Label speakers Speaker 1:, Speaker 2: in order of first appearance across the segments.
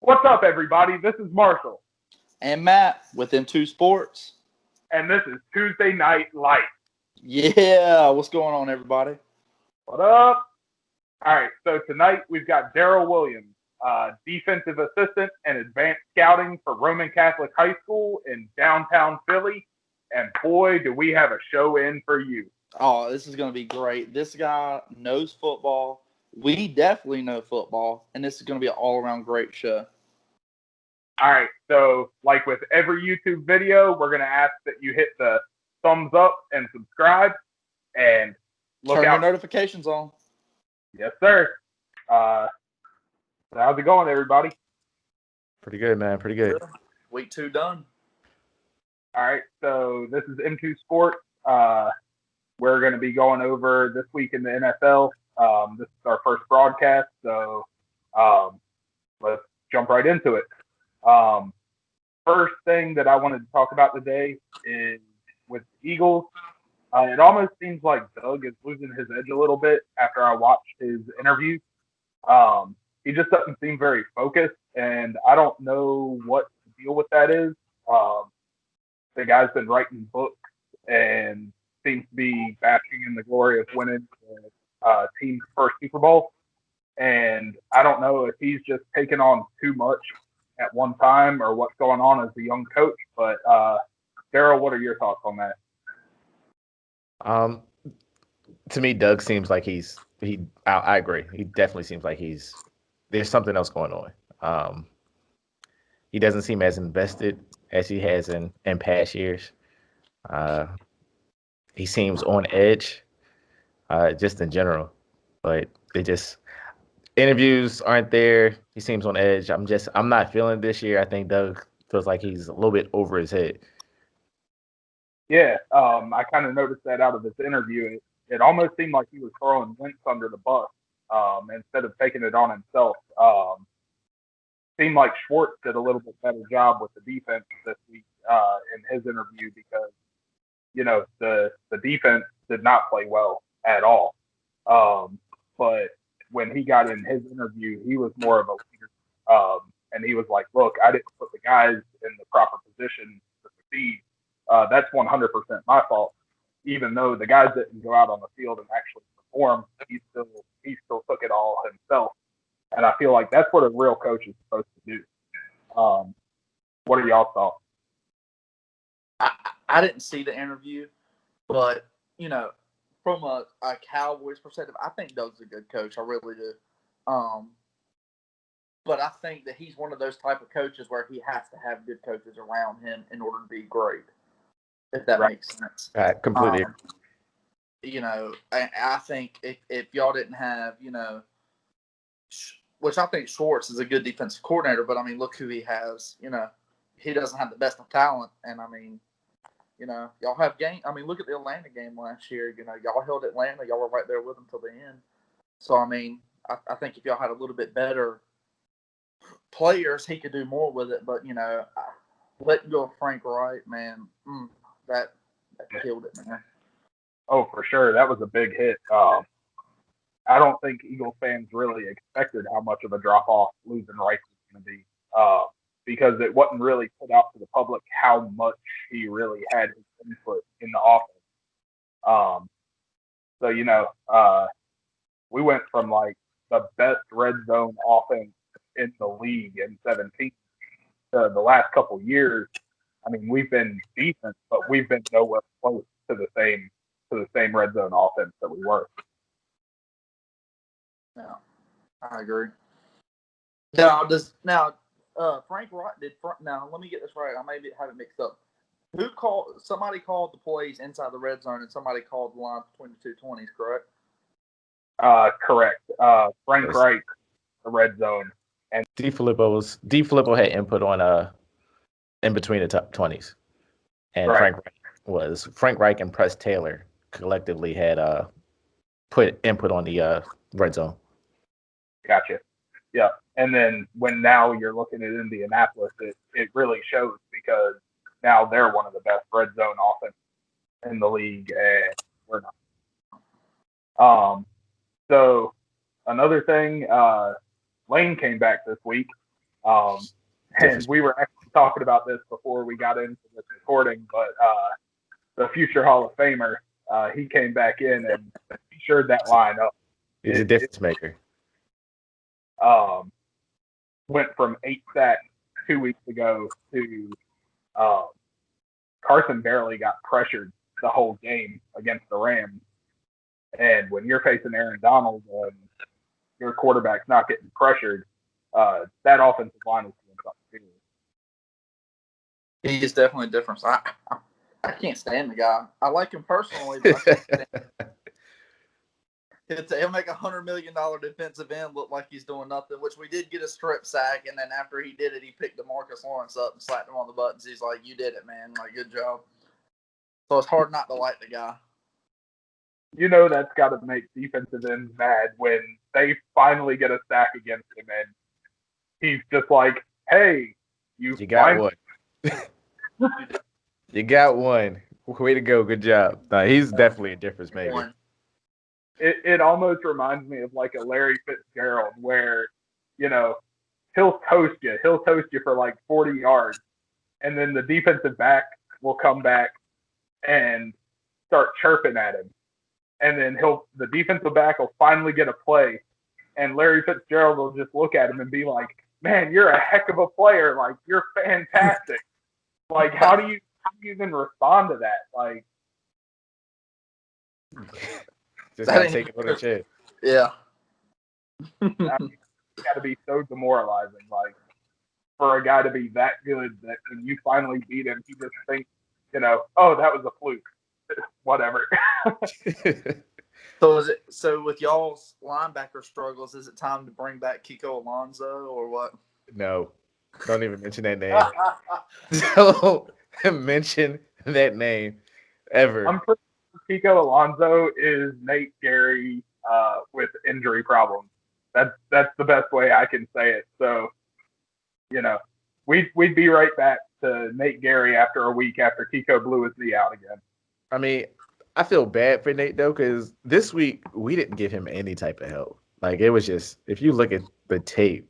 Speaker 1: What's up, everybody? This is Marshall,
Speaker 2: And Matt with them two sports.
Speaker 1: and this is Tuesday Night Light.
Speaker 2: Yeah, what's going on, everybody?
Speaker 1: What up? All right, so tonight we've got Daryl Williams, defensive assistant and advanced scouting for Roman Catholic High School in downtown Philly. And boy, do we have a show in for you.
Speaker 2: Oh, this is going to be great. This guy knows football. We definitely know football, and this is going to be an all-around great show.
Speaker 1: All right, so like with every YouTube video, we're going to ask that you hit the thumbs up and subscribe, and look
Speaker 2: Turn
Speaker 1: out.
Speaker 2: your notifications on.
Speaker 1: Yes, sir. How's it going, everybody?
Speaker 3: Pretty good, man. Pretty good.
Speaker 2: Week 2 done.
Speaker 1: All right, so this is M2 Sports. We're going to be going over this week in the NFL. This is our first broadcast, so let's jump right into it. First thing that I wanted to talk about today is with the Eagles. It almost seems like Doug is losing his edge a little bit after I watched his interview. He just doesn't seem very focused, and I don't know what the deal with that is. The guy's been writing books and seems to be basking in the glory of winning the team's first Super Bowl. And I don't know if he's just taking on too much at one time or what's going on as a young coach. But Daryl, what are your thoughts on that?
Speaker 3: To me, Doug seems like I agree. He definitely seems like there's something else going on. He doesn't seem as invested as he has in past years. He seems on edge, just in general. But interviews aren't there. He seems on edge. I'm not feeling it this year. I think Doug feels like he's a little bit over his head.
Speaker 1: Yeah, I kind of noticed that out of his interview. It almost seemed like he was throwing Wentz under the bus instead of taking it on himself. Seemed like Schwartz did a little bit better job with the defense this week in his interview because, the defense did not play well at all. But when he got in his interview, he was more of a leader. And he was like, look, I didn't put the guys in the proper position to succeed. That's 100% my fault. Even though the guys didn't go out on the field and actually perform, he still took it all himself. And I feel like that's what a real coach is supposed to do. What are y'all thoughts?
Speaker 2: I didn't see the interview, but, from a Cowboys perspective, I think Doug's a good coach. I really do. But I think that he's one of those type of coaches where he has to have good coaches around him in order to be great, if that makes sense.
Speaker 3: Completely.
Speaker 2: I think if y'all didn't have, which I think Schwartz is a good defensive coordinator, but, look who he has. He doesn't have the best of talent, and, y'all have game. Look at the Atlanta game last year. Y'all held Atlanta. Y'all were right there with them till the end. So, I think if y'all had a little bit better players, he could do more with it. But, letting go of Frank Wright, man, that killed it, man.
Speaker 1: Oh, for sure. That was a big hit. I don't think Eagles fans really expected how much of a drop-off losing Rice was going to be because it wasn't really put out to the public how much he really had his input in the offense. So, we went from, like, the best red zone offense in the league in 17 to the last couple years. We've been decent, but we've been nowhere close to the same red zone offense that we were.
Speaker 2: Yeah, I agree. Now, Frank Wright did. Now, let me get this right. I may have it mixed up. Somebody called the plays inside the red zone, and somebody called the line between the 220s, correct?
Speaker 1: Correct. Frank Wright, the red zone, and
Speaker 3: DeFilippo had input on in between the top 20s, and right. Frank Reich and Press Taylor collectively had put input on the red zone.
Speaker 1: Gotcha. Yeah, and then when now you're looking at Indianapolis, it really shows because now they're one of the best red zone offenses in the league, and we're not. So another thing, Lane came back this week, And we were actually talking about this before we got into this recording, but the future Hall of Famer, he came back in and he shored that line up.
Speaker 3: He's a difference maker.
Speaker 1: Went from 8 sacks 2 weeks ago to Carson barely got pressured the whole game against the Rams. And when you're facing Aaron Donald and your quarterback's not getting pressured, that offensive line is doing something serious.
Speaker 2: He is definitely a difference. I can't stand the guy. I like him personally, but I can't stand him. He'll make $100 million defensive end look like he's doing nothing, which we did get a strip sack, and then after he did it, he picked DeMarcus Lawrence up and slapped him on the buttons. He's like, "You did it, man. Like, good job." So it's hard not to like the guy.
Speaker 1: You know that's got to make defensive ends mad when they finally get a sack against him, and he's just like, "Hey, you
Speaker 3: got one. You got one. Way to go. Good job." No, he's definitely a difference maker.
Speaker 1: It almost reminds me of like a Larry Fitzgerald where, you know, he'll toast you. He'll toast you for like 40 yards. And then the defensive back will come back and start chirping at him. And then the defensive back will finally get a play. And Larry Fitzgerald will just look at him and be like, "Man, you're a heck of a player. Like, you're fantastic." Like, how do you even respond to that? Like,
Speaker 3: just gotta take it on the chin.
Speaker 2: Yeah.
Speaker 1: I mean, it's got to be so demoralizing. Like, for a guy to be that good that when you finally beat him, he just thinks, you know, "Oh, that was a fluke." Whatever.
Speaker 2: So with y'all's linebacker struggles, is it time to bring back Kiko Alonso or what?
Speaker 3: No. Don't even mention that name. Don't mention that name ever.
Speaker 1: I'm pretty sure Kiko Alonso is Nate Gary with injury problems. That's the best way I can say it. So, you know, we'd be right back to Nate Gary after a week after Kiko blew his knee out again.
Speaker 3: I mean, I feel bad for Nate, though, because this week we didn't give him any type of help. Like, it was just, if you look at the tape,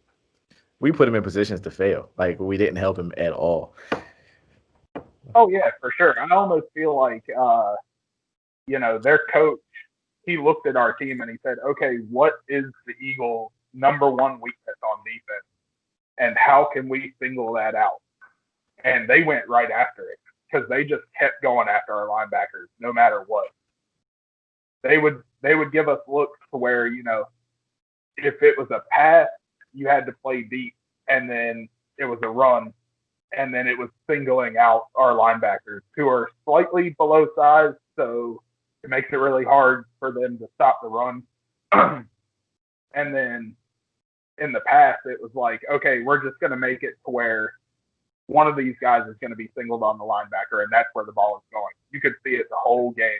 Speaker 3: we put him in positions to fail. Like, we didn't help him at all.
Speaker 1: Oh, yeah, for sure. I almost feel like, you know, their coach, he looked at our team and he said, "Okay, what is the Eagles' number one weakness on defense? And how can we single that out?" And they went right after it because they just kept going after our linebackers no matter what. They would give us looks to where, you know, if it was a pass, you had to play deep, and then it was a run, and then it was singling out our linebackers who are slightly below size, so it makes it really hard for them to stop the run. And then in the past, it was like, okay, we're just going to make it to where one of these guys is going to be singled on the linebacker, and that's where the ball is going. You could see it the whole game.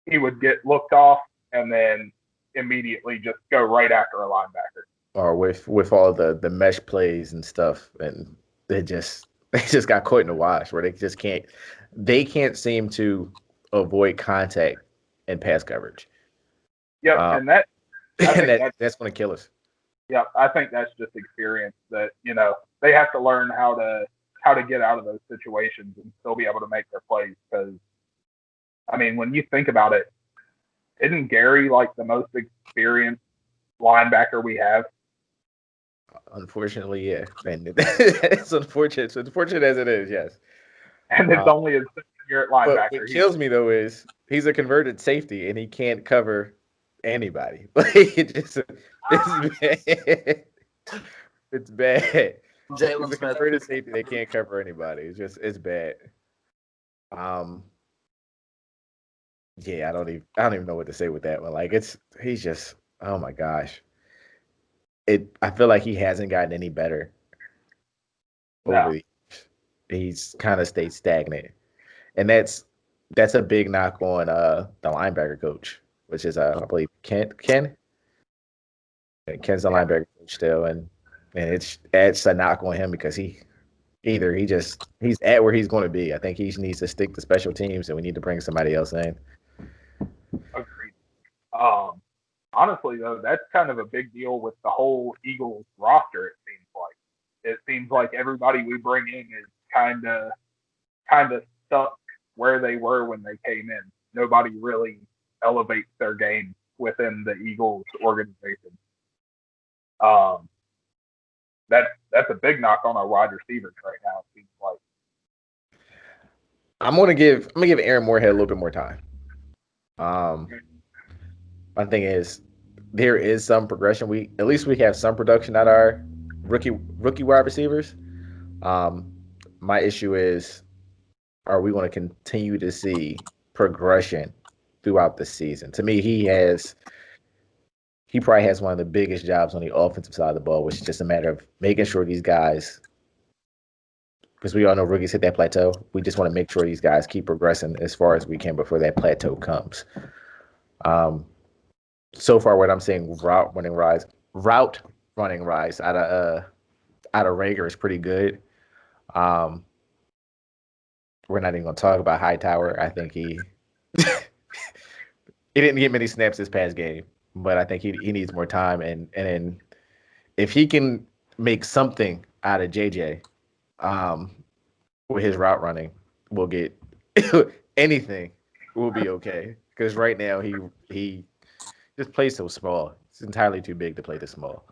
Speaker 1: He would get looked off and then immediately just go right after a linebacker.
Speaker 3: Or with all the mesh plays and stuff, and they just got caught in the wash where they can't seem to avoid contact and pass coverage.
Speaker 1: Yep, and
Speaker 3: that's going to kill us.
Speaker 1: Yeah, I think that's just experience that, you know, they have to learn how to get out of those situations and still be able to make their plays. Because, I mean, when you think about it, isn't Gary like the most experienced linebacker we have?
Speaker 3: Unfortunately, yeah. And it's unfortunate. It's unfortunate as it is, yes.
Speaker 1: And it's only his second year at linebacker.
Speaker 3: But what kills me, though, is he's a converted safety, and he can't cover anybody. Like, it's bad. It's bad.
Speaker 2: Jalen Smith.
Speaker 3: Converted safety, they can't cover anybody. It's bad. Yeah, I don't even know what to say with that one. Like, he's just, oh my gosh. I feel like he hasn't gotten any better over the years. He's kind of stayed stagnant. And that's a big knock on the linebacker coach, which is I believe Ken. Ken's the linebacker coach still, and it's a knock on him because he's at where he's going to be. I think he needs to stick to special teams, and we need to bring somebody else in.
Speaker 1: Agreed. Honestly, though, that's kind of a big deal with the whole Eagles roster, it seems like. seems like everybody we bring in is kind of stuck where they were when they came in. Nobody really elevates their game within the Eagles organization. That's a big knock on our wide receivers right now. It seems like.
Speaker 3: I'm gonna give Aaron Moorhead a little bit more time. My thing is, there is some progression. We have some production at our rookie wide receivers. My issue is, are we going to continue to see progression throughout the season? To me, he probably has one of the biggest jobs on the offensive side of the ball, which is just a matter of making sure these guys, because we all know rookies hit that plateau. We just want to make sure these guys keep progressing as far as we can before that plateau comes. So far, what I'm seeing, route running rise out of Rager is pretty good. We're not even going to talk about Hightower. I think he didn't get many snaps this past game, but I think he needs more time. And if he can make something out of JJ with his route running, we'll get anything. We'll be okay. Because right now he just plays so small. It's entirely too big to play this small.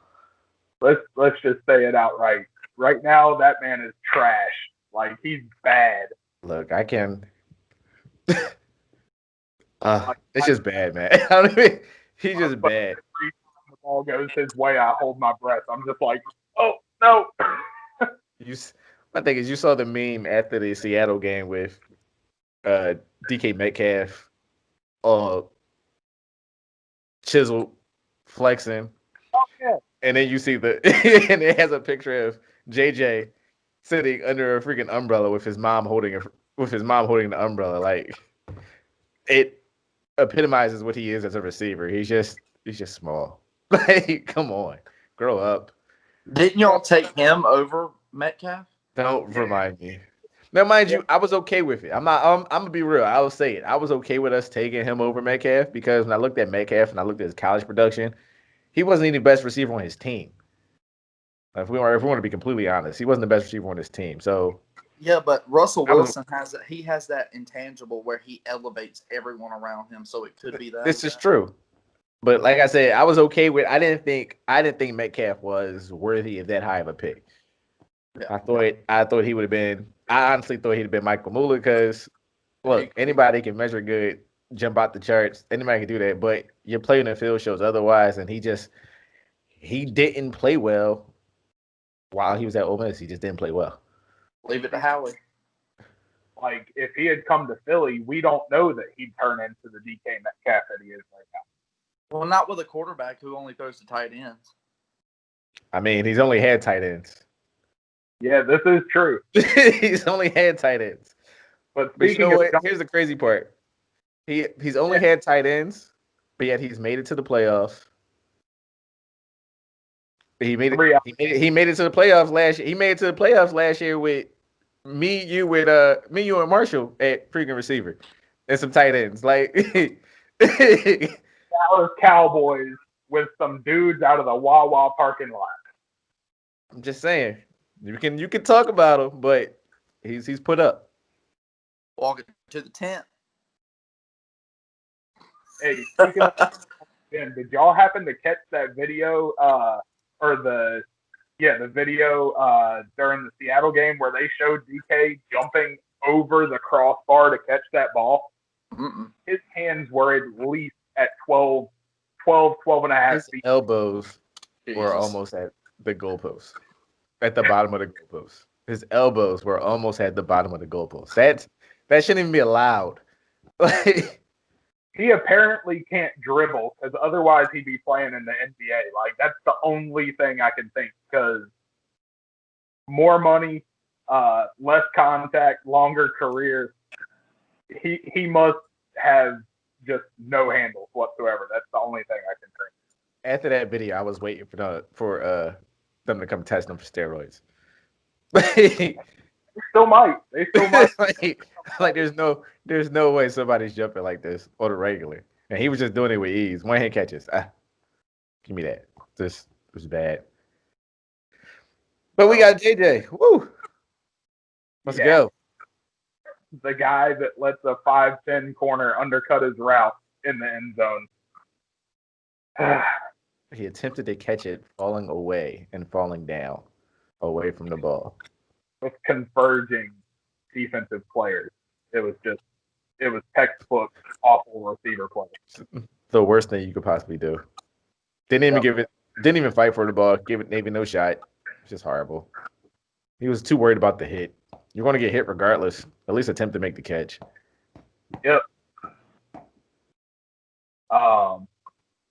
Speaker 1: Let's just say it outright. Right now, that man is trash. Like, he's bad.
Speaker 3: Look, I can. It's just bad, man. I don't even. He's just bad.
Speaker 1: Every time the ball goes his way, I hold my breath. I'm just like, oh no.
Speaker 3: My thing is, you saw the meme after the Seattle game with DK Metcalf, chiseled, flexing.
Speaker 1: Oh yeah.
Speaker 3: And then you see and it has a picture of JJ sitting under a freaking umbrella with his mom holding the umbrella. Like, it epitomizes what he is as a receiver. He's just small. Like, come on, grow up.
Speaker 2: Didn't y'all take him over Metcalf?
Speaker 3: Don't remind me. Now, mind you, I was okay with it. I'm gonna be real. I will say it. I was okay with us taking him over Metcalf because when I looked at Metcalf and I looked at his college production, he wasn't even the best receiver on his team. If we want to be completely honest, he wasn't the best receiver on his team. So
Speaker 2: yeah, but Russell Wilson has that intangible where he elevates everyone around him. So it could be that.
Speaker 3: This is true. But like I said, I was okay with. I didn't think Metcalf was worthy of that high of a pick. Yeah. I thought he would have been. I honestly thought he'd have been Michael Muller because look, anybody can measure good, jump out the charts. Anybody can do that, but your play in the field shows otherwise. And he didn't play well while he was at Ole Miss. He just didn't play well.
Speaker 2: Leave it to Howie.
Speaker 1: Like, if he had come to Philly, we don't know that he'd turn into the DK Metcalf that he is right now.
Speaker 2: Well, not with a quarterback who only throws to tight ends.
Speaker 3: I mean, he's only had tight ends.
Speaker 1: Yeah, this is true.
Speaker 3: He's only had tight ends. But you know what? Here's the crazy part. He's only had tight ends, but yet he's made it to the playoffs. He made it to the playoffs last year. He made it to the playoffs last year with me, you, and Marshall at freaking receiver and some tight ends. Like
Speaker 1: Dallas Cowboys with some dudes out of the Wawa parking lot.
Speaker 3: I'm just saying, you can talk about him, but he's put up.
Speaker 2: Walking to the tent.
Speaker 1: Hey, did y'all happen to catch that video? The video during the Seattle game where they showed DK jumping over the crossbar to catch that ball.
Speaker 2: Mm-mm.
Speaker 1: His hands were at least at 12 and a half feet.
Speaker 3: His elbows were almost at the goalpost, at the bottom of the goalpost. His elbows were almost at the bottom of the goalpost. That shouldn't even be allowed.
Speaker 1: He apparently can't dribble because otherwise he'd be playing in the NBA. Like, that's the only thing I can think because more money, less contact, longer career. He must have just no handles whatsoever. That's the only thing I can think.
Speaker 3: After that video, I was waiting for them to come test him for steroids.
Speaker 1: They still might.
Speaker 3: like there's no way somebody's jumping like this on a regular. And he was just doing it with ease. One hand catches. Give me that. This was bad. But we got JJ. Woo! Let's go.
Speaker 1: The guy that lets a 5'10" corner undercut his route in the end zone.
Speaker 3: He attempted to catch it falling away and falling down away from the ball.
Speaker 1: With converging defensive players. It was textbook awful receiver play.
Speaker 3: The worst thing you could possibly do. Didn't even fight for the ball, gave it maybe no shot. It's just horrible. He was too worried about the hit. You're going to get hit regardless. At least attempt to make the catch.
Speaker 1: Yep.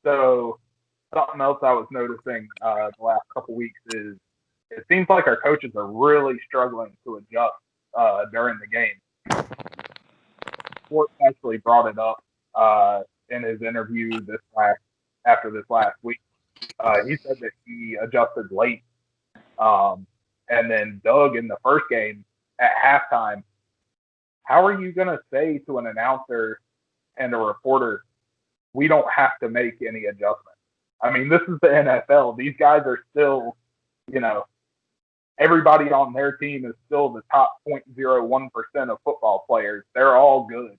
Speaker 1: So something else I was noticing the last couple weeks is it seems like our coaches are really struggling to adjust during the game. Fort actually brought it up in his interview after this last week. He said that he adjusted late. And then Doug in the first game at halftime, how are you going to say to an announcer and a reporter, we don't have to make any adjustments? I mean, this is the NFL. These guys are still, everybody on their team is still the top 0.01% of football players. They're all good.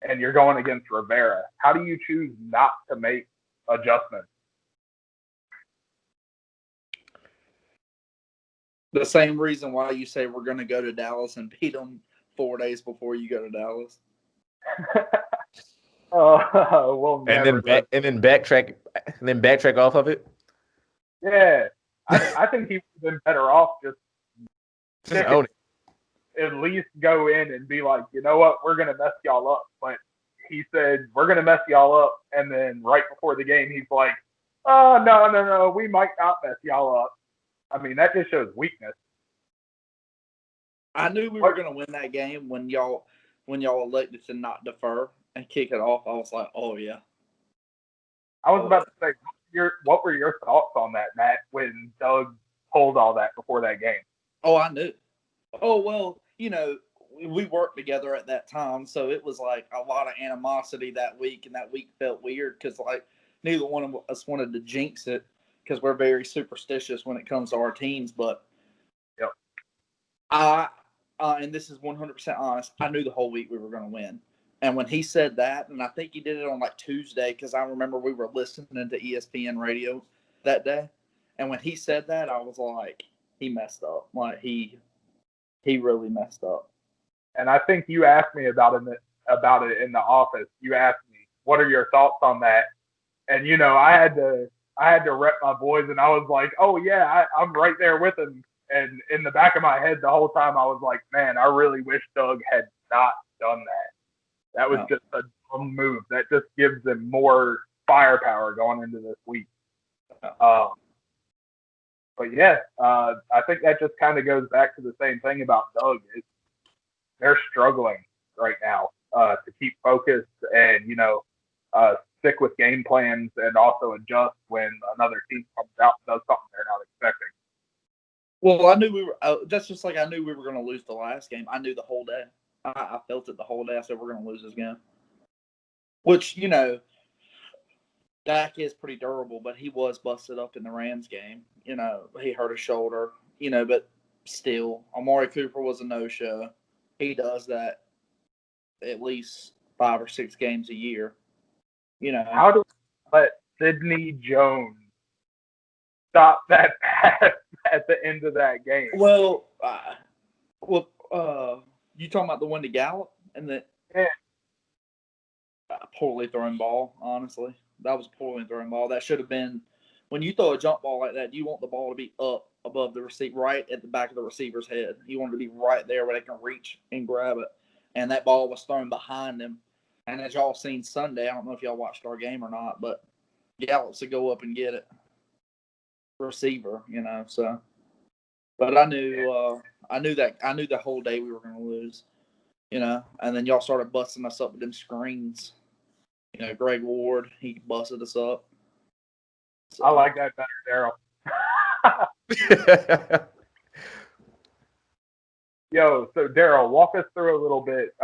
Speaker 1: And you're going against Rivera. How do you choose not to make adjustments?
Speaker 2: The same reason why you say we're going to go to Dallas and beat them 4 days before you go to Dallas.
Speaker 3: And then backtrack off of it.
Speaker 1: Yeah, I think he would have been better off just
Speaker 3: own it.
Speaker 1: At least go in and be like, you know what, we're gonna mess y'all up. But he said we're gonna mess y'all up, and then right before the game, he's like, oh no, we might not mess y'all up. I mean, that just shows weakness.
Speaker 2: I knew we were going to win that game when y'all elected to not defer and kick it off. I was like, oh, yeah.
Speaker 1: I was about to say, what were your thoughts on that, Matt, when Doug told all that before that game?
Speaker 2: Oh, I knew. Oh, well, we worked together at that time, so it was like a lot of animosity that week, and that week felt weird because, neither one of us wanted to jinx it because we're very superstitious when it comes to our teams. But
Speaker 1: yep.
Speaker 2: And this is 100% honest, I knew the whole week we were going to win. And when he said that, and I think he did it on Tuesday, because I remember we were listening to ESPN radio that day. And when he said that, I was like, he messed up. He really messed up.
Speaker 1: And I think you asked me about it in the office. You asked me, what are your thoughts on that? And, I had to rep my boys, and I was like, oh, yeah, I'm right there with him. And in the back of my head the whole time, I was like, man, I really wish Doug had not done that. That was just a dumb move. That just gives them more firepower going into this week. But yeah, I think that just kind of goes back to the same thing about Doug. They're struggling right now to keep focused and, stick with game plans and also adjust when another team comes out and does something they're not expecting.
Speaker 2: Well, I knew we were. That's just like I knew we were going to lose the last game. I knew the whole day. I felt it the whole day. I said we're going to lose this game. Which Dak is pretty durable, but he was busted up in the Rams game. He hurt his shoulder. But still, Amari Cooper was a no-show. He does that at least 5 or 6 games a year.
Speaker 1: How do we let Sidney Jones stop that pass at the end of that game?
Speaker 2: Well, you talking about the one to Gallup and the poorly thrown ball? Honestly, that was a poorly thrown ball. That should have been when you throw a jump ball like that. You want the ball to be up above the receiver, right at the back of the receiver's head. You want it to be right there where they can reach and grab it. And that ball was thrown behind him. And as y'all seen Sunday, I don't know if y'all watched our game or not, but Gallup's to go up and get it. Receiver, so. But I knew the whole day we were going to lose, and then y'all started busting us up with them screens. Greg Ward, he busted us up.
Speaker 1: So. I like that better, Daryl. Yo, so Daryl, walk us through a little bit.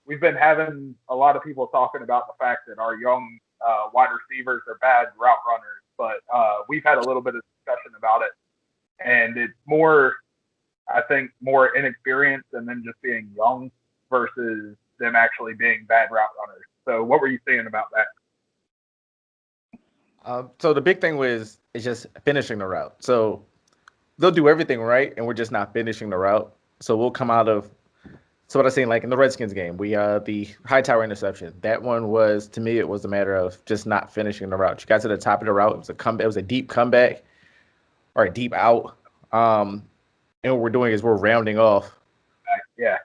Speaker 1: We've been having a lot of people talking about the fact that our young wide receivers are bad route runners, but we've had a little bit of discussion about it. and it's more, I think, more inexperienced and then just being young versus them actually being bad route runners. So what were you saying about that?
Speaker 3: So the big thing is just finishing the route. So they'll do everything right, and we're just not finishing the route. So we'll come out of. So what I seen, like in the Redskins game, we the high tower interception. That one was, to me, it was a matter of just not finishing the route. You got to the top of the route. It was a comeback. It was a deep comeback or a deep out. And what we're doing is we're rounding off.
Speaker 1: Yeah.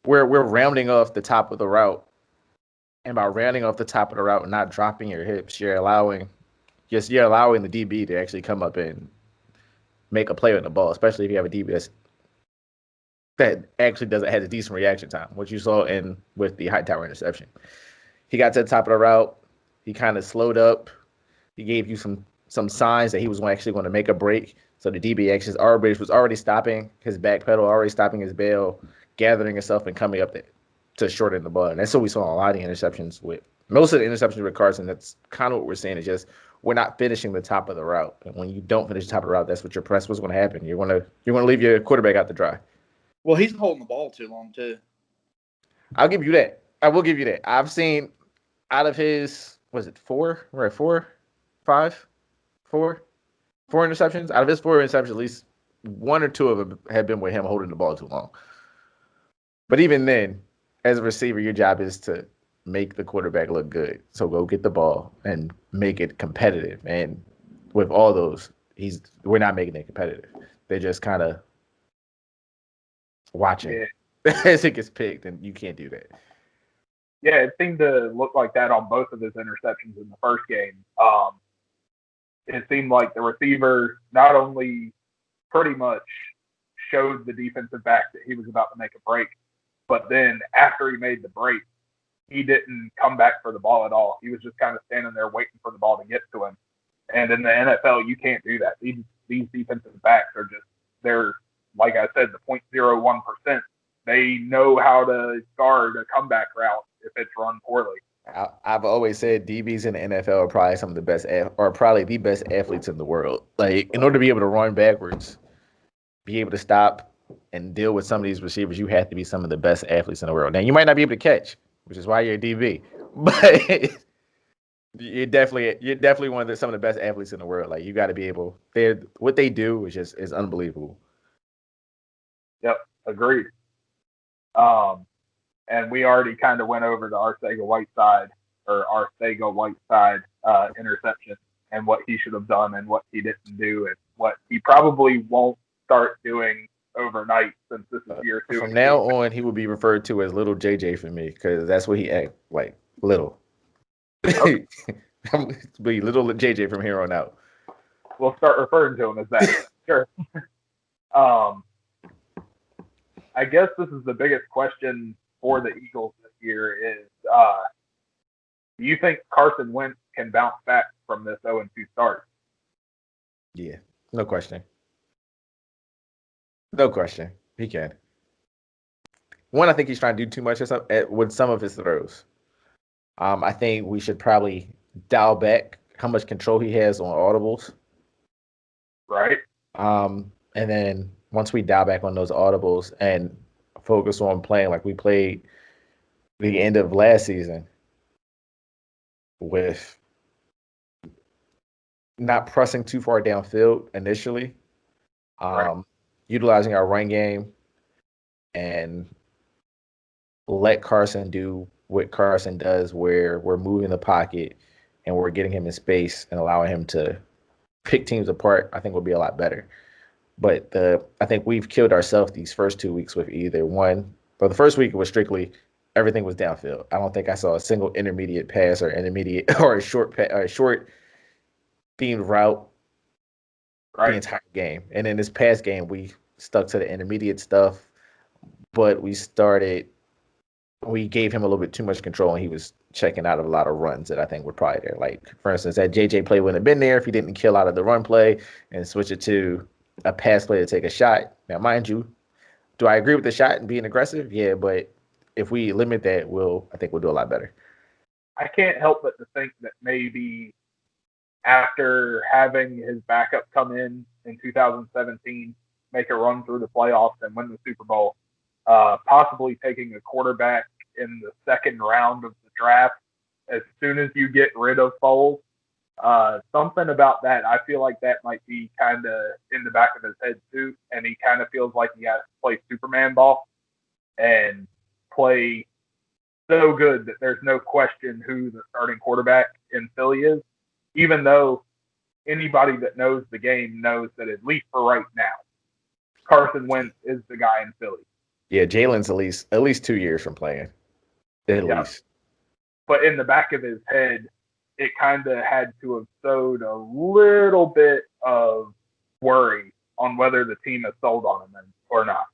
Speaker 3: We're rounding off the top of the route, and by rounding off the top of the route and not dropping your hips, you're allowing the DB to actually come up and make a play with the ball, especially if you have a DB that actually has a decent reaction time, which you saw with the high tower interception. He got to the top of the route. He kind of slowed up. He gave you some signs that he was actually going to make a break. So the DB actually was already stopping his back pedal, already stopping his bail, gathering himself and coming up to shorten the ball. And that's what we saw a lot of the interceptions with. Most of the interceptions with Carson, that's kind of what we're saying. Is just we're not finishing the top of the route. And when you don't finish the top of the route, that's what what's going to happen. You're going to leave your quarterback out to dry.
Speaker 2: Well, he's holding the ball too long too.
Speaker 3: I'll give you that. I will give you that. I've seen out of his, was it 4? We're at 4, 5, 4 interceptions. Out of his 4 interceptions, at least 1 or 2 of them have been with him holding the ball too long. But even then, as a receiver, your job is to make the quarterback look good. So go get the ball and make it competitive. And with all those, we're not making it competitive. They're just kind of watching as it gets picked, and you can't do that.
Speaker 1: Yeah, it seemed to look like that on both of his interceptions in the first game. It seemed like the receiver not only pretty much showed the defensive back that he was about to make a break, but then after he made the break, he didn't come back for the ball at all. He was just kind of standing there waiting for the ball to get to him. And in the NFL, you can't do that. These defensive backs are just, they're, like I said, the 0.01%. They know how to guard a comeback route if it's run poorly.
Speaker 3: I've always said DBs in the NFL are probably some of the best, or probably the best athletes in the world. Like, in order to be able to run backwards, be able to stop and deal with some of these receivers, you have to be some of the best athletes in the world. Now, you might not be able to catch, which is why you're a DB, but you're definitely one of some of the best athletes in the world. Like, you got to be able. What they do is unbelievable.
Speaker 1: Yep, agreed. And we already kind of went over the Arcega-Whiteside interception and what he should have done and what he didn't do and what he probably won't start doing overnight since this is year 2.
Speaker 3: From now on, he will be referred to as Little JJ for me because that's what he act like, little. Okay. Be Little JJ from here on out.
Speaker 1: We'll start referring to him as that. Sure. I guess this is the biggest question for the Eagles this year is, do you think Carson Wentz can bounce back from this 0-2 start?
Speaker 3: Yeah, no question. No question. He can. One, I think he's trying to do too much with some of his throws. I think we should probably dial back how much control he has on audibles.
Speaker 1: Right.
Speaker 3: And then once we dial back on those audibles and focus on playing like we played the end of last season with not pressing too far downfield initially, right. Utilizing our run game and let Carson do what Carson does, where we're moving the pocket and we're getting him in space and allowing him to pick teams apart, I think will be a lot better. But I think we've killed ourselves these first 2 weeks with either one. For the first week, it was strictly everything was downfield. I don't think I saw a single intermediate pass or a short themed route the entire game. And in this past game, we stuck to the intermediate stuff, but we gave him a little bit too much control, and he was checking out of a lot of runs that I think were probably there. Like, for instance, that JJ play wouldn't have been there if he didn't kill out of the run play and switch it to a pass play to take a shot. Now, mind you, do I agree with the shot and being aggressive? Yeah, but if we limit that, I think we'll do a lot better.
Speaker 1: I can't help but to think that maybe after having his backup come in in 2017, make a run through the playoffs and win the Super Bowl, possibly taking a quarterback in the second round of the draft as soon as you get rid of Foles. Something about that, I feel like that might be kind of in the back of his head too, and he kind of feels like he has to play Superman ball and play so good that there's no question who the starting quarterback in Philly is, even though anybody that knows the game knows that at least for right now, Carson Wentz is the guy in Philly.
Speaker 3: Yeah, Jalen's at least 2 years from playing, at least.
Speaker 1: But in the back of his head, it kind of had to have sowed a little bit of worry on whether the team has sold on him or not.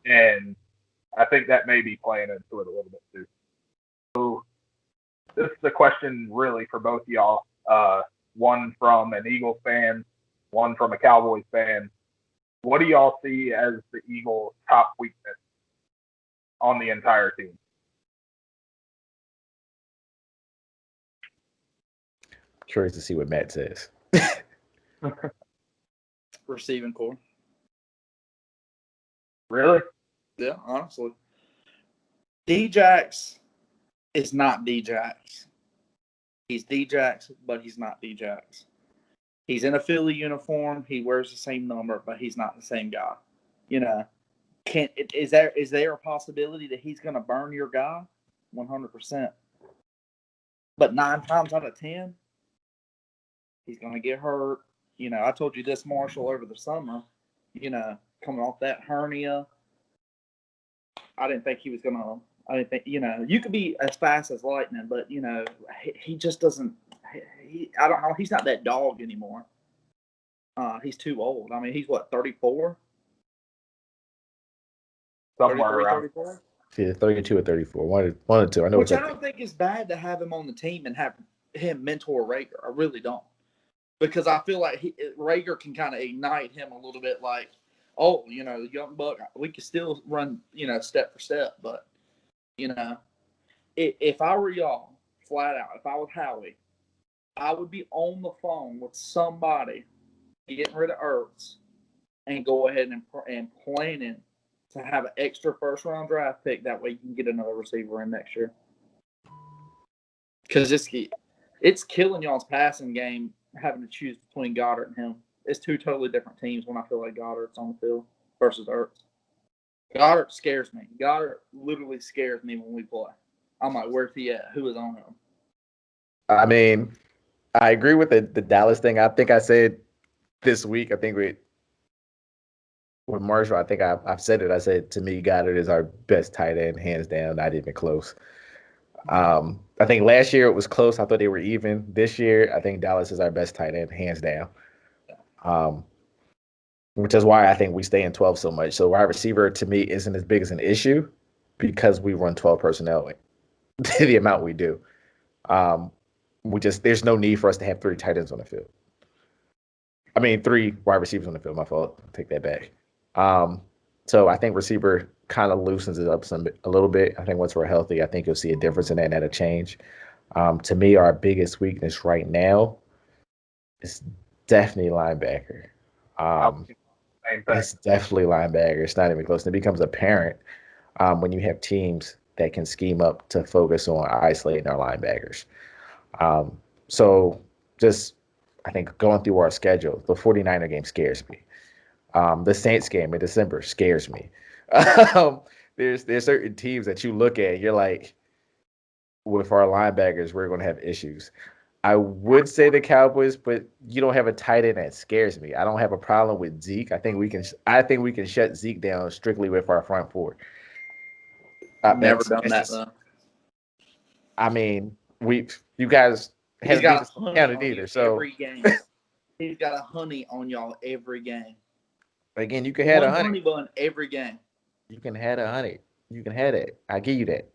Speaker 1: And I think that may be playing into it a little bit too. So this is a question really for both of y'all. One from an Eagles fan, one from a Cowboys fan. What do y'all see as the Eagles' top weakness on the entire team?
Speaker 3: Curious to see what Matt says.
Speaker 2: Receiving core.
Speaker 1: Really?
Speaker 2: Yeah, honestly. D-Jax is not D-Jax. He's D-Jax, but he's not D-Jax. He's in a Philly uniform. He wears the same number, but he's not the same guy. You know, is there a possibility that he's going to burn your guy? 100%. But 9 times out of 10, he's going to get hurt. You know, I told you this, Marshall, over the summer. You know, coming off that hernia, I didn't think he was going to. I didn't think, you know, you could be as fast as lightning, but, you know, he just doesn't. I don't know. He's not that dog anymore. He's too old. I mean, he's what, 34?
Speaker 1: Somewhere around.
Speaker 2: 34?
Speaker 3: Yeah, 32 or 34. One or two. I know.
Speaker 2: Which I don't think is bad to have him on the team and have him mentor Rager. I really don't. Because I feel like Rager can kind of ignite him a little bit like, oh, you know, young buck, we can still run, you know, step for step. But, you know, if I were y'all, flat out, if I was Howie, I would be on the phone with somebody getting rid of Ertz and go ahead and planning to have an extra first-round draft pick. That way you can get another receiver in next year. Because it's killing y'all's passing game having to choose between Goddard and him. It's two totally different teams when I feel like Goddard's on the field versus Ertz. Goddard scares me. Goddard literally scares me when we play. I'm like, where's he at? Who is on him?
Speaker 3: I mean, I agree with the Dallas thing. I think I said this week, I think with Marshall, I think I've said it. I said, to me, Goddard is our best tight end, hands down, not even close. I think last year it was close. I thought they were even. This year, I think Dallas is our best tight end, hands down. Which is why I think we stay in 12 so much. So wide receiver, to me, isn't as big as an issue because we run 12 personnel the amount we do. There's no need for us to have 3 tight ends on the field. I mean, 3 wide receivers on the field. My fault. I'll take that back. So I think receiver kind of loosens it up a little bit. I think once we're healthy, I think you'll see a difference in that and that'll change. To me, our biggest weakness right now is definitely linebacker. It's definitely linebacker. It's not even close. And it becomes apparent when you have teams that can scheme up to focus on isolating our linebackers. So just, I think going through our schedule, the 49er game scares me. The Saints game in December scares me. There's certain teams that you look at, you're like, with our linebackers, we're going to have issues. I would say the Cowboys, but you don't have a tight end that scares me. I don't have a problem with Zeke. I think we can shut Zeke down strictly with our front four.
Speaker 2: Never done that though.
Speaker 3: I mean, you guys haven't beat us counted either. So
Speaker 2: every game, he's got a honey on y'all every game.
Speaker 3: Again, you can have a honey
Speaker 2: bun every game.
Speaker 3: You can have a honey. You can have that. I give you that.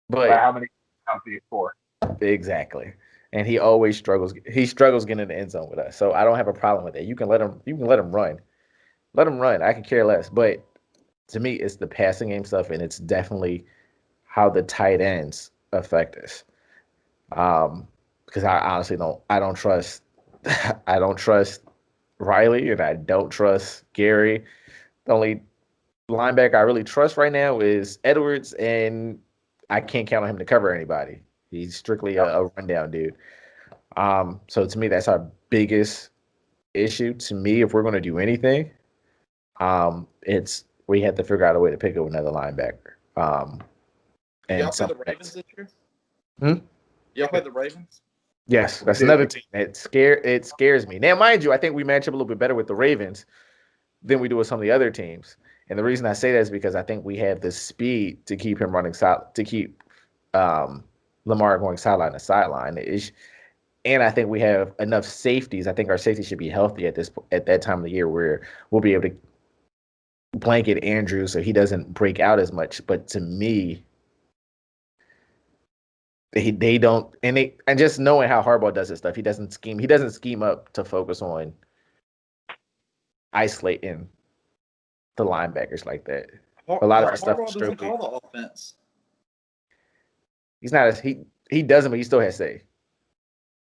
Speaker 3: But
Speaker 1: how many counts do you score?
Speaker 3: Exactly. And he always struggles. He struggles getting in the end zone with us. So I don't have a problem with that. You can let him run. Let him run. I can care less. But to me, it's the passing game stuff, and it's definitely how the tight ends affect us. Because I honestly don't trust Riley, and I don't trust Gary. The only linebacker I really trust right now is Edwards, and I can't count on him to cover anybody. He's strictly a rundown dude. So to me, that's our biggest issue. To me, if we're going to do anything, it's we have to figure out a way to pick up another linebacker. And
Speaker 2: y'all play the Ravens this year?
Speaker 3: Hmm?
Speaker 2: Y'all play the Ravens?
Speaker 3: Yes, that's another team that scares me. Now, mind you, I think we match up a little bit better with the Ravens than we do with some of the other teams. And the reason I say that is because I think we have the speed to keep him running to keep Lamar going sideline to sideline. And I think we have enough safeties. I think our safety should be healthy at that time of the year where we'll be able to blanket Andrew so he doesn't break out as much. But to me, they don't, and just knowing how Harbaugh does his stuff, he doesn't scheme up to focus on isolating the linebackers like that. A lot of his stuff is
Speaker 2: doesn't call the offense.
Speaker 3: He's not as he doesn't, but he still has say.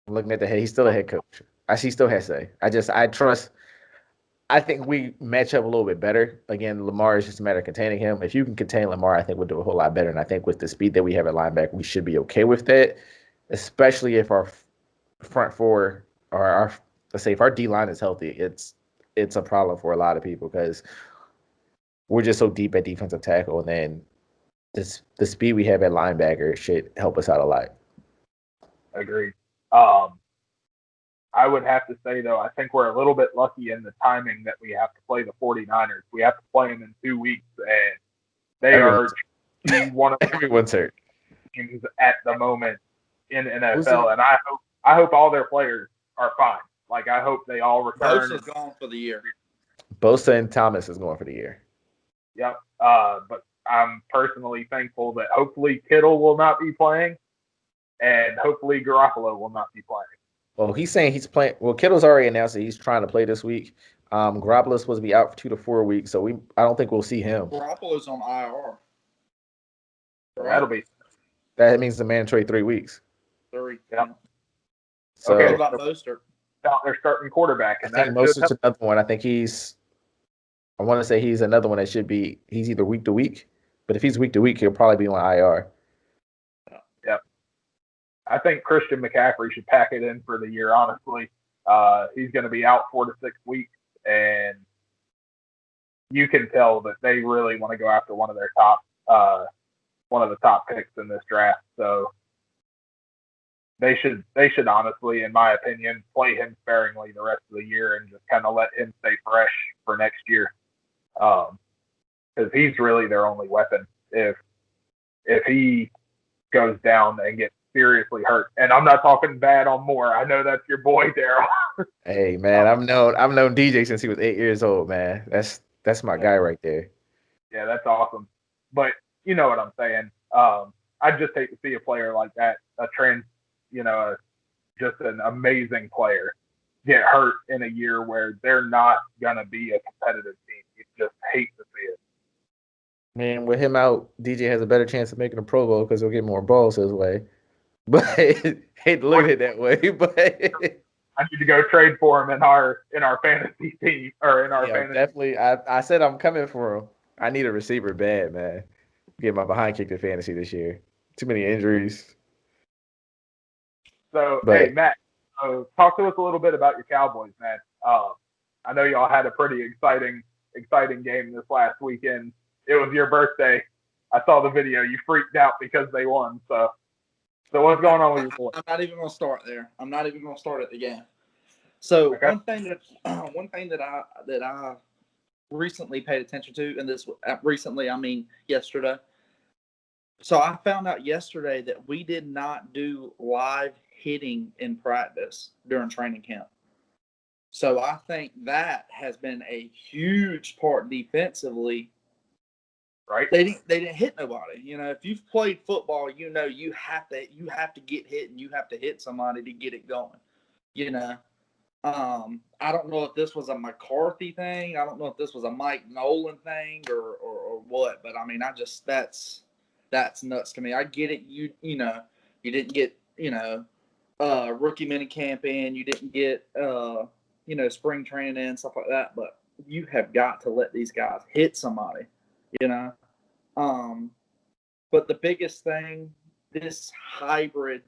Speaker 3: I'm looking at the head. He's still a head coach. He still has say. I trust. I think we match up a little bit better. Again, Lamar is just a matter of containing him. If you can contain Lamar, I think we'll do a whole lot better. And I think with the speed that we have at linebacker, we should be okay with that. Especially if our front four or let's say if our D line is healthy, it's a problem for a lot of people because we're just so deep at defensive tackle, and then the speed we have at linebacker should help us out a lot.
Speaker 1: Agreed. I would have to say, though, I think we're a little bit lucky in the timing that we have to play the 49ers. We have to play them in 2 weeks, and they are one of
Speaker 3: everyone's hurt
Speaker 1: teams at the moment in NFL. And I hope all their players are fine. Like, I hope they all return.
Speaker 2: Bosa's gone for the year.
Speaker 3: Bosa and Thomas is going for the year.
Speaker 1: Yep. But I'm personally thankful that hopefully Kittle will not be playing, and hopefully Garoppolo will not be playing.
Speaker 3: Well, he's saying he's playing. Well, Kittle's already announced that he's trying to play this week. Garoppolo's supposed to be out for 2 to 4 weeks, so I don't think we'll see him.
Speaker 2: Garoppolo's on IR.
Speaker 1: Right?
Speaker 3: That means the mandatory 3 weeks.
Speaker 2: 3.
Speaker 1: Yep.
Speaker 3: So,
Speaker 2: okay, what about Mostert?
Speaker 1: They're starting quarterback, and
Speaker 3: I think Mostert's another one. I think I want to say he's another one that should be. He's either week to week, but if he's week to week, he'll probably be on IR.
Speaker 1: Yep. I think Christian McCaffrey should pack it in for the year, honestly. He's going to be out 4 to 6 weeks, and you can tell that they really want to go after one of the top picks in this draft. So they should honestly, in my opinion, play him sparingly the rest of the year and just kind of let him stay fresh for next year. Because he's really their only weapon. If he goes down and gets seriously hurt, and I'm not talking bad on Moore. I know that's your boy, Daryl.
Speaker 3: Hey man, I've known DJ since he was 8 years old, man. That's my guy right there.
Speaker 1: Yeah, that's awesome. But you know what I'm saying. I'd just hate to see a player like that, just an amazing player, get hurt in a year where they're not gonna be a competitive team. You just hate to see it.
Speaker 3: Man, with him out, DJ has a better chance of making a Pro Bowl because he'll get more balls his way. But hate to look at it that way, but
Speaker 1: I need to go trade for him in our fantasy team or in our fantasy.
Speaker 3: Definitely. I said I'm coming for him. I need a receiver bad, man. Get my behind kicked in fantasy this year. Too many injuries.
Speaker 1: So hey Matt, talk to us a little bit about your Cowboys, man. I know y'all had a pretty exciting game this last weekend. It was your birthday. I saw the video. You freaked out because they won. So what's going on with your boy?
Speaker 2: I'm not even going to start there. I'm not even going to start at the game. So okay. one thing that I recently paid attention to, and this recently I mean yesterday. So I found out yesterday that we did not do live hitting in practice during training camp. So I think that has been a huge part defensively.
Speaker 1: Right.
Speaker 2: They didn't hit nobody. You know, if you've played football, you know you have to get hit and you have to hit somebody to get it going. You know, I don't know if this was a McCarthy thing. I don't know if this was a Mike Nolan thing or what. But I mean, that's nuts to me. I get it. You didn't get rookie minicamp in. You didn't get spring training and stuff like that. But you have got to let these guys hit somebody, you know. But the biggest thing, this hybrid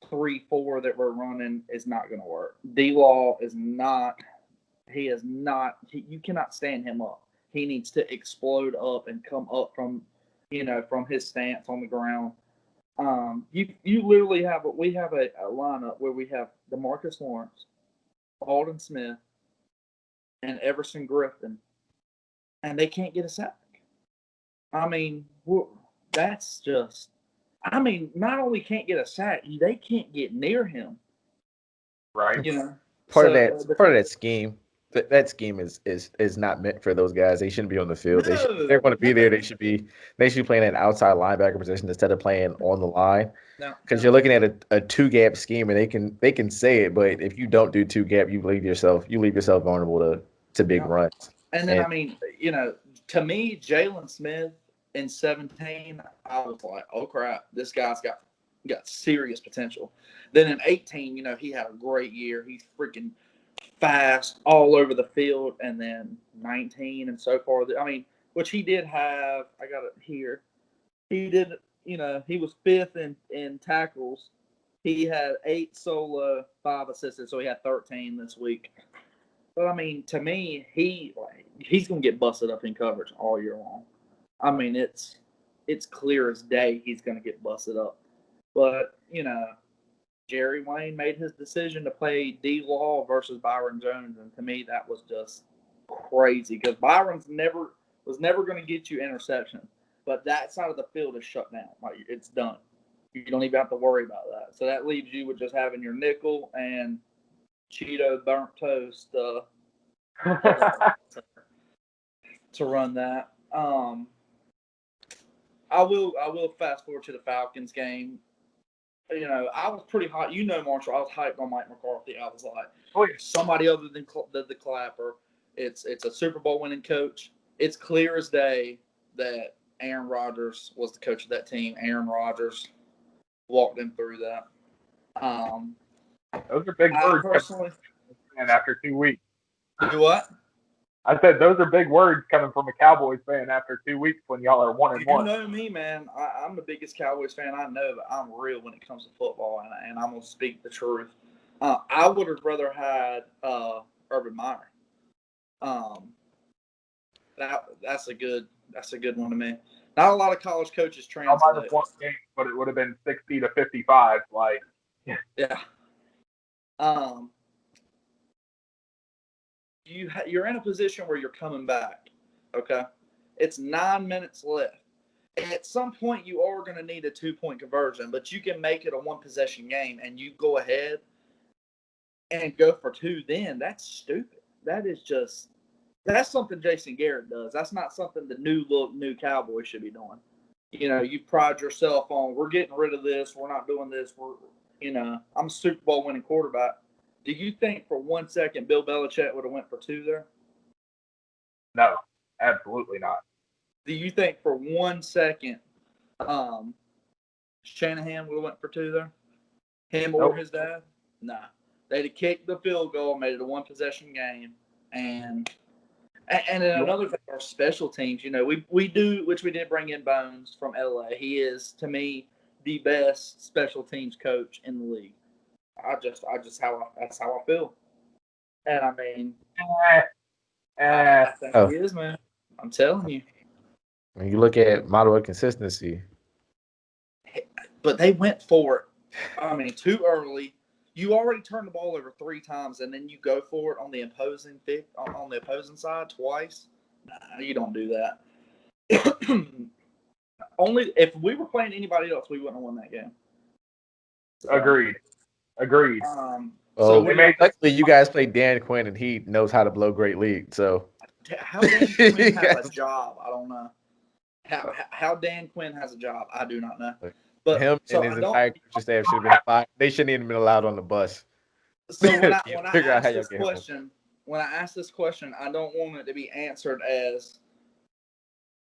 Speaker 2: 3-4 that we're running is not going to work. D-Law is not. He is not. You cannot stand him up. He needs to explode up and come up from his stance on the ground. You literally we have a lineup where we have DeMarcus Lawrence, Alden Smith, and Everson Griffin, and they can't get a sack. I mean, that's just. I mean, not only can't get a sack, they can't get near him.
Speaker 1: Right.
Speaker 3: Part of that scheme. That scheme is not meant for those guys. They shouldn't be on the field. If they're going to be there, they should be playing an outside linebacker position instead of playing on the line. Because you're looking at a 2-gap scheme, and they can say it, but if you don't do 2-gap, you leave yourself vulnerable to big runs.
Speaker 2: And then I mean, to me, Jalen Smith in 17, I was like, oh crap, this guy's got serious potential. Then in 18, he had a great year. He's freaking fast all over the field. And then 19 and so far, I mean, which he did have, I got it here. He did, he was 5th in tackles. He had 8 solo, 5 assisted, so he had 13 this week. But I mean, to me, he's gonna get busted up in coverage all year long. I mean, it's clear as day he's gonna get busted up. But Jerry Wayne made his decision to play D-Law versus Byron Jones, and to me, that was just crazy because Byron's was never going to get you interception, but that side of the field is shut down. Like, it's done. You don't even have to worry about that. So that leaves you with just having your nickel and Cheeto burnt toast to run that. I will fast forward to the Falcons game. I was pretty hot. Marshall, I was hyped on Mike McCarthy. I was like, somebody other than the Clapper. It's a Super Bowl winning coach. It's clear as day that Aaron Rodgers was the coach of that team. Aaron Rodgers walked them through that.
Speaker 1: Those are big words.
Speaker 2: Personally,
Speaker 1: and after 2 weeks.
Speaker 2: Do what?
Speaker 1: I said those are big words coming from a Cowboys fan after 2 weeks when y'all are 1-1.
Speaker 2: You know me, man. I'm the biggest Cowboys fan I know, but I'm real when it comes to football, and I'm gonna speak the truth. I would have rather had Urban Meyer. That's a good one to me. Not a lot of college coaches translate.
Speaker 1: I might have won the game, but it would have been 60-55. Like,
Speaker 2: yeah. You're in a position where you're coming back, okay? It's 9 minutes left. At some point, you are going to need a 2-point conversion, but you can make it a 1-possession game, and you go ahead and go for 2 then. That's stupid. That's something Jason Garrett does. That's not something the new Cowboys should be doing. You pride yourself on, we're getting rid of this. We're not doing this. I'm a Super Bowl winning quarterback. Do you think for 1 second Bill Belichick would have went for 2 there?
Speaker 1: No, absolutely not.
Speaker 2: Do you think for 1 second Shanahan would have went for 2 there? Him or his dad? Nah. They'd have kicked the field goal, made it a 1-possession game, and then another thing, our special teams. We do, which we did bring in Bones from LA. He is, to me, the best special teams coach in the league. That's how I feel. And I mean, I think he is, man. I'm telling you.
Speaker 3: When you look at model of consistency,
Speaker 2: but they went for it. I mean, too early. You already turned the ball over 3 times, and then you go for it on the opposing side twice. Nah, you don't do that. Only if we were playing anybody else, we wouldn't have won that game. So,
Speaker 1: Agreed.
Speaker 3: Luckily, you guys play Dan Quinn, and he knows how to blow great league. So
Speaker 2: how Dan Quinn has a job, I don't know. How Dan Quinn has a job, I do not know. But
Speaker 3: him and his entire coaching staff should have been fired. They shouldn't even been allowed on the bus.
Speaker 2: So when I ask this question, I don't want it to be answered as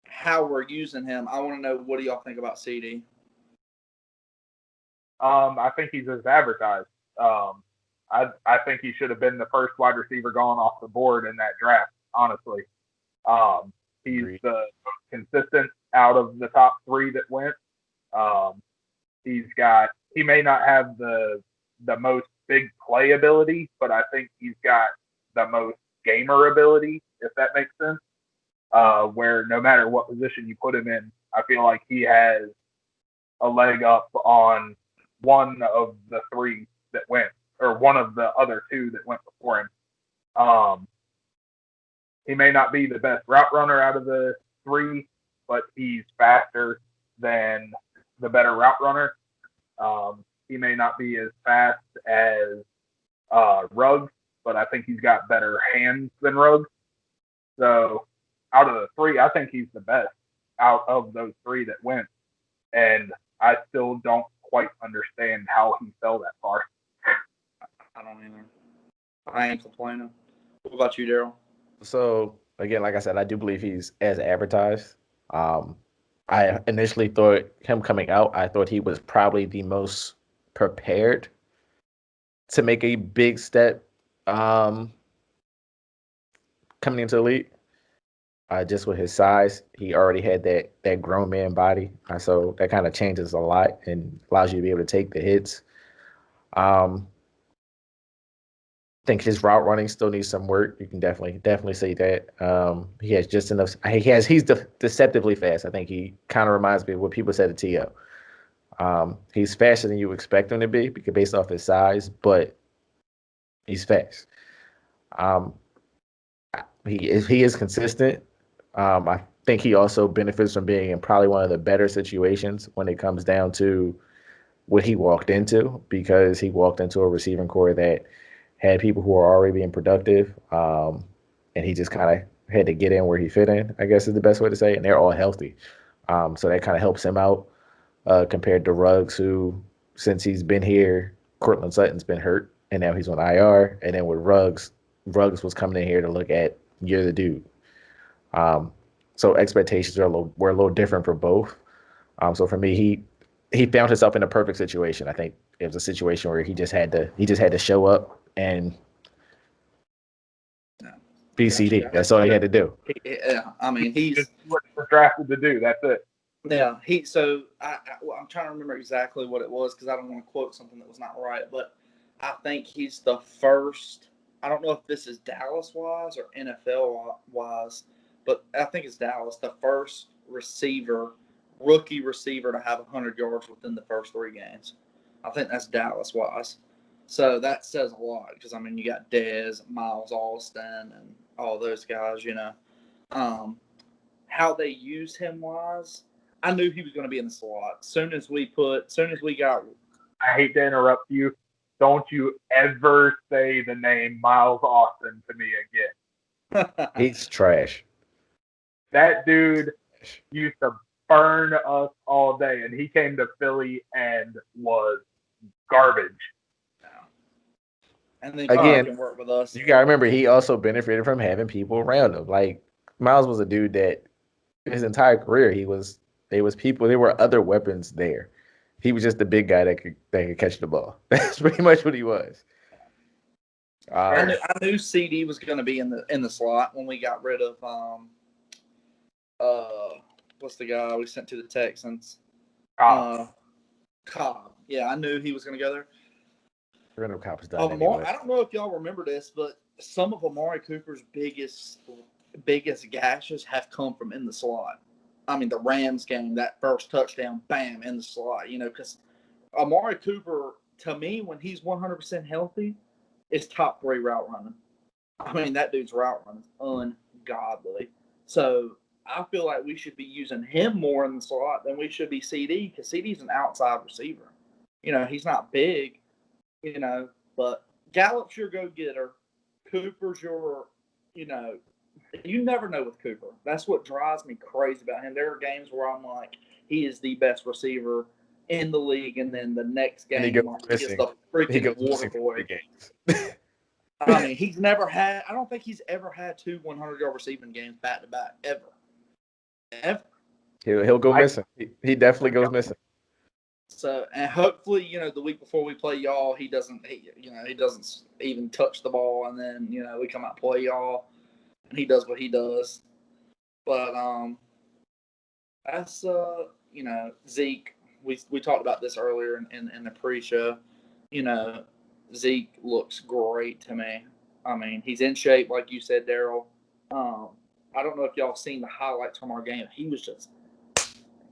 Speaker 2: how we're using him. I want to know, what do y'all think about CD?
Speaker 1: I think he's as advertised. I think he should have been the first wide receiver gone off the board in that draft, honestly. He's
Speaker 3: Agreed.
Speaker 1: the most consistent out of the top three that went. He may not have the most big play ability, but I think he's got the most gamer ability, if that makes sense. Where no matter what position you put him in, I feel like he has a leg up on one of the three that went, or one of the other two that went before him. He may not be the best route runner out of the three, but he's faster than the better route runner. He may not be as fast as Ruggs, but I think he's got better hands than Ruggs. So out of the three, I think he's the best out of those three that went. And I still don't quite understand how he fell that far.
Speaker 2: I don't either. I ain't complaining. What about you, Daryl?
Speaker 3: So again, like I said, I do believe he's as advertised. I initially thought him coming out, I thought he was probably the most prepared to make a big step coming into the league. Just with his size, he already had that grown man body, so that kind of changes a lot and allows you to be able to take the hits. I think his route running still needs some work. You can definitely say that. He has just enough. He's deceptively fast. I think he kind of reminds me of what people said at TO. He's faster than you expect him to be because based off his size, but he's fast. He is consistent. I think he also benefits from being in probably one of the better situations when it comes down to what he walked into, because he walked into a receiving core that had people who are already being productive, and he just kind of had to get in where he fit in, I guess is the best way to say it, and they're all healthy. So that kind of helps him out compared to Ruggs, who, since he's been here, Cortland Sutton's been hurt, and now he's on IR. And then with Ruggs was coming in here to look at, you're the dude. So expectations were a little different for both. So for me, he found himself in a perfect situation. I think it was a situation where he just had to show up and be CD. That's all he had to do.
Speaker 2: Yeah, I mean, he's
Speaker 1: what he was drafted to do. That's it.
Speaker 2: Yeah, I'm trying to remember exactly what it was because I don't want to quote something that was not right, but I think he's the first. I don't know if this is Dallas wise or NFL wise, but I think it's Dallas, the first rookie receiver to have 100 yards within the first 3 games. I think that's Dallas wise. So that says a lot because, I mean, you got Dez, Miles Austin, and all those guys, How they use him wise, I knew he was going to be in the slot. Soon as we got.
Speaker 1: I hate to interrupt you. Don't you ever say the name Miles Austin to me again.
Speaker 3: He's trash.
Speaker 1: That dude used to burn us all day, and he came to Philly and was garbage.
Speaker 2: And then
Speaker 3: again,
Speaker 2: can work with us.
Speaker 3: You gotta remember, he also benefited from having people around him. Like, Miles was a dude that his entire career there were other weapons there. He was just the big guy that could catch the ball. That's pretty much what he was.
Speaker 2: I knew CD was going to be in the slot when we got rid of what's the guy we sent to the Texans? Cobb. Yeah, I knew he was going to go there.
Speaker 3: Randall Cobb is done anyway.
Speaker 2: I don't know if y'all remember this, but some of Amari Cooper's biggest gashes have come from in the slot. I mean, the Rams game, that first touchdown, bam, in the slot. Because Amari Cooper, to me, when he's 100% healthy, is top 3 route running. I mean, that dude's route running is ungodly. So I feel like we should be using him more in the slot than we should be CD, because CD's an outside receiver. He's not big, but Gallup's your go-getter. Cooper's your, you never know with Cooper. That's what drives me crazy about him. There are games where I'm like, he is the best receiver in the league, and then the next game, he is the freaking water boy. I mean, I don't think he's ever had 2 100-yard receiving games back to back, ever.
Speaker 3: He'll go missing. He definitely goes missing.
Speaker 2: So, and hopefully, the week before we play y'all, he doesn't even touch the ball, and then we come out and play y'all, and he does what he does. But that's Zeke. We talked about this earlier in the pre-show. Zeke looks great to me. I mean, he's in shape, like you said, Daryl. I don't know if y'all seen the highlights from our game. He was just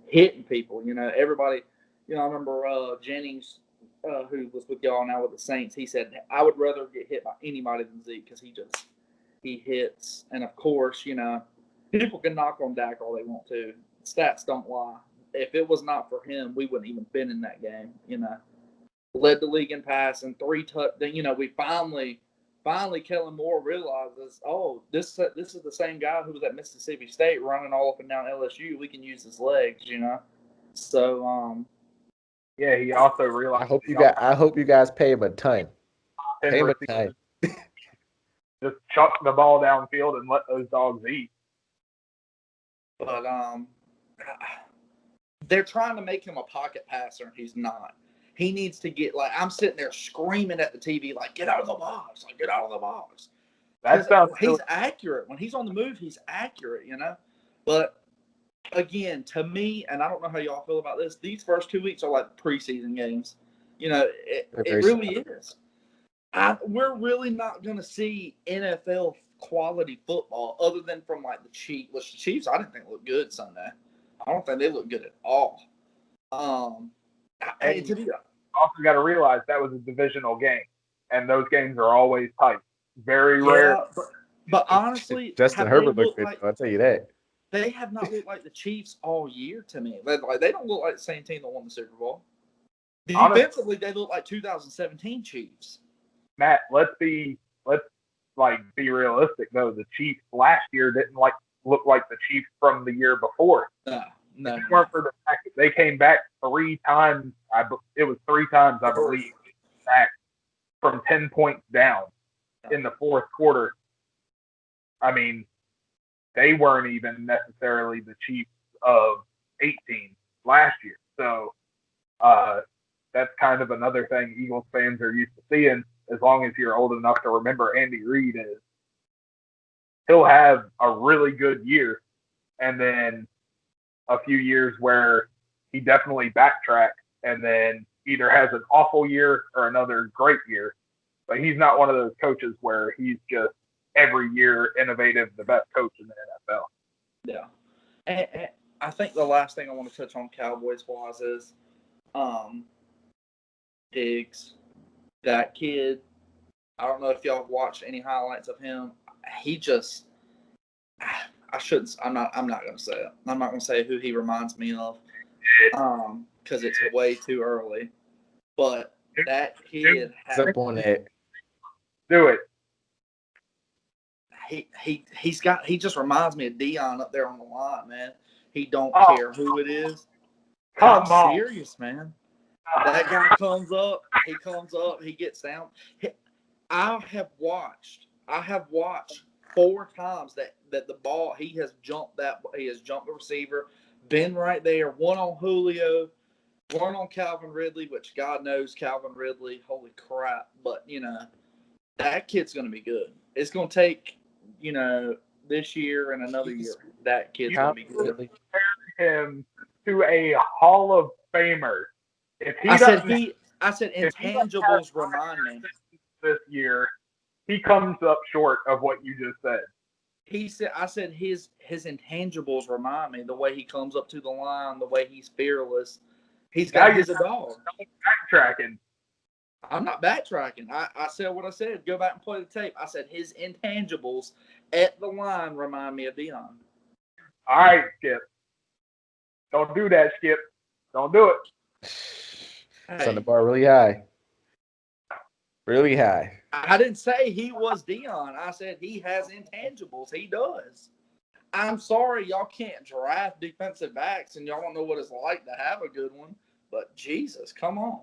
Speaker 2: hitting people. Everybody. I remember Jennings, who was with y'all now with the Saints. He said, "I would rather get hit by anybody than Zeke because he hits." And of course, people can knock on Dak all they want to. Stats don't lie. If it was not for him, we wouldn't even been in that game. Led the league in passing, 3 touchdowns. We finally Kellen Moore realizes, this is the same guy who was at Mississippi State running all up and down LSU. We can use his legs, So,
Speaker 1: yeah, he also realized.
Speaker 3: I hope you guys pay him a ton. Pay him a ton.
Speaker 1: Just chuck the ball downfield and let those dogs eat.
Speaker 2: But they're trying to make him a pocket passer, and he's not. He needs to get, I'm sitting there screaming at the TV, get out of the box. Get out of the box. He's accurate. When he's on the move, he's accurate, But, again, to me, and I don't know how y'all feel about this, these first 2 weeks are like preseason games. It really is. We're really not going to see NFL quality football other than from, the Chiefs. Which the Chiefs, I didn't think looked good Sunday. I don't think they look good at all.
Speaker 1: And you also got to realize that was a divisional game, and those games are always tight. Very rare.
Speaker 2: But honestly,
Speaker 3: Justin Herbert looked good. I'll tell you that.
Speaker 2: They have not looked like the Chiefs all year to me. They don't look like the same team that won the Super Bowl. Defensively, they look like 2017 Chiefs.
Speaker 1: Matt, let's be realistic though. The Chiefs last year didn't look like the Chiefs from the year before.
Speaker 2: No.
Speaker 1: If it weren't for the fact that they came back 3 times, it was 3 times, I believe, back from 10 points down in the fourth quarter. I mean, they weren't even necessarily the Chiefs of 18 last year. So that's kind of another thing Eagles fans are used to seeing, as long as you're old enough to remember Andy Reid is. He'll have a really good year, and then a few years where he definitely backtracks and then either has an awful year or another great year. But he's not one of those coaches where he's just every year innovative, the best coach in the NFL.
Speaker 2: Yeah. And I think the last thing I want to touch on Cowboys-wise is Diggs. That kid, I don't know if y'all have watched any highlights of him. He just – I'm not going to say it. I'm not going to say who he reminds me of because it's way too early. But that kid
Speaker 3: up on it.
Speaker 1: Do it.
Speaker 2: He just reminds me of Dion up there on the line, man. He don't care who it is. I'm serious, man. That guy comes up, he gets down. I have watched 4 times that the ball, he has jumped the receiver, been right there, one on Julio, one on Calvin Ridley, which God knows Calvin Ridley, holy crap. But, that kid's going to be good. It's going to take, this year and another year. That kid's going to be good.
Speaker 1: Compare him to a Hall of Famer.
Speaker 2: I said intangibles remind me.
Speaker 1: This year, he comes up short of what you just said.
Speaker 2: I said his intangibles remind me, the way he comes up to the line, the way he's fearless. He's a dog.
Speaker 1: Backtracking.
Speaker 2: I'm not backtracking. I said what I said. Go back and play the tape. I said his intangibles at the line remind me of Dion.
Speaker 1: All right, Skip. Don't do that, Skip. Don't do it.
Speaker 3: It's on the bar really high. Really high.
Speaker 2: I didn't say he was Dion. I said he has intangibles. He does. I'm sorry y'all can't draft defensive backs and y'all don't know what it's like to have a good one. But Jesus, come on.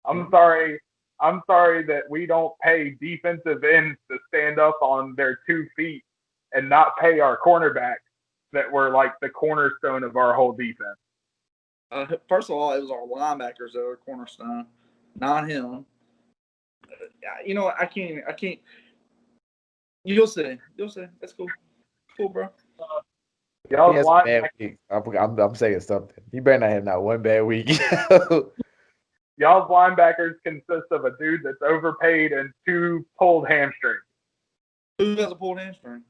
Speaker 1: I'm sorry that we don't pay defensive ends to stand up on their 2 feet and not pay our cornerbacks that were like the cornerstone of our whole defense.
Speaker 2: First of all, it was our linebackers that were cornerstone, not him. You know what? I can't. You'll see. That's cool. Cool, bro.
Speaker 1: Y'all's
Speaker 3: He has a bad
Speaker 1: linebackers,
Speaker 3: week. I'm saying something. He better not have not one bad week.
Speaker 1: y'all's linebackers consist of a dude that's overpaid and 2 pulled hamstrings.
Speaker 2: Who has a pulled hamstring?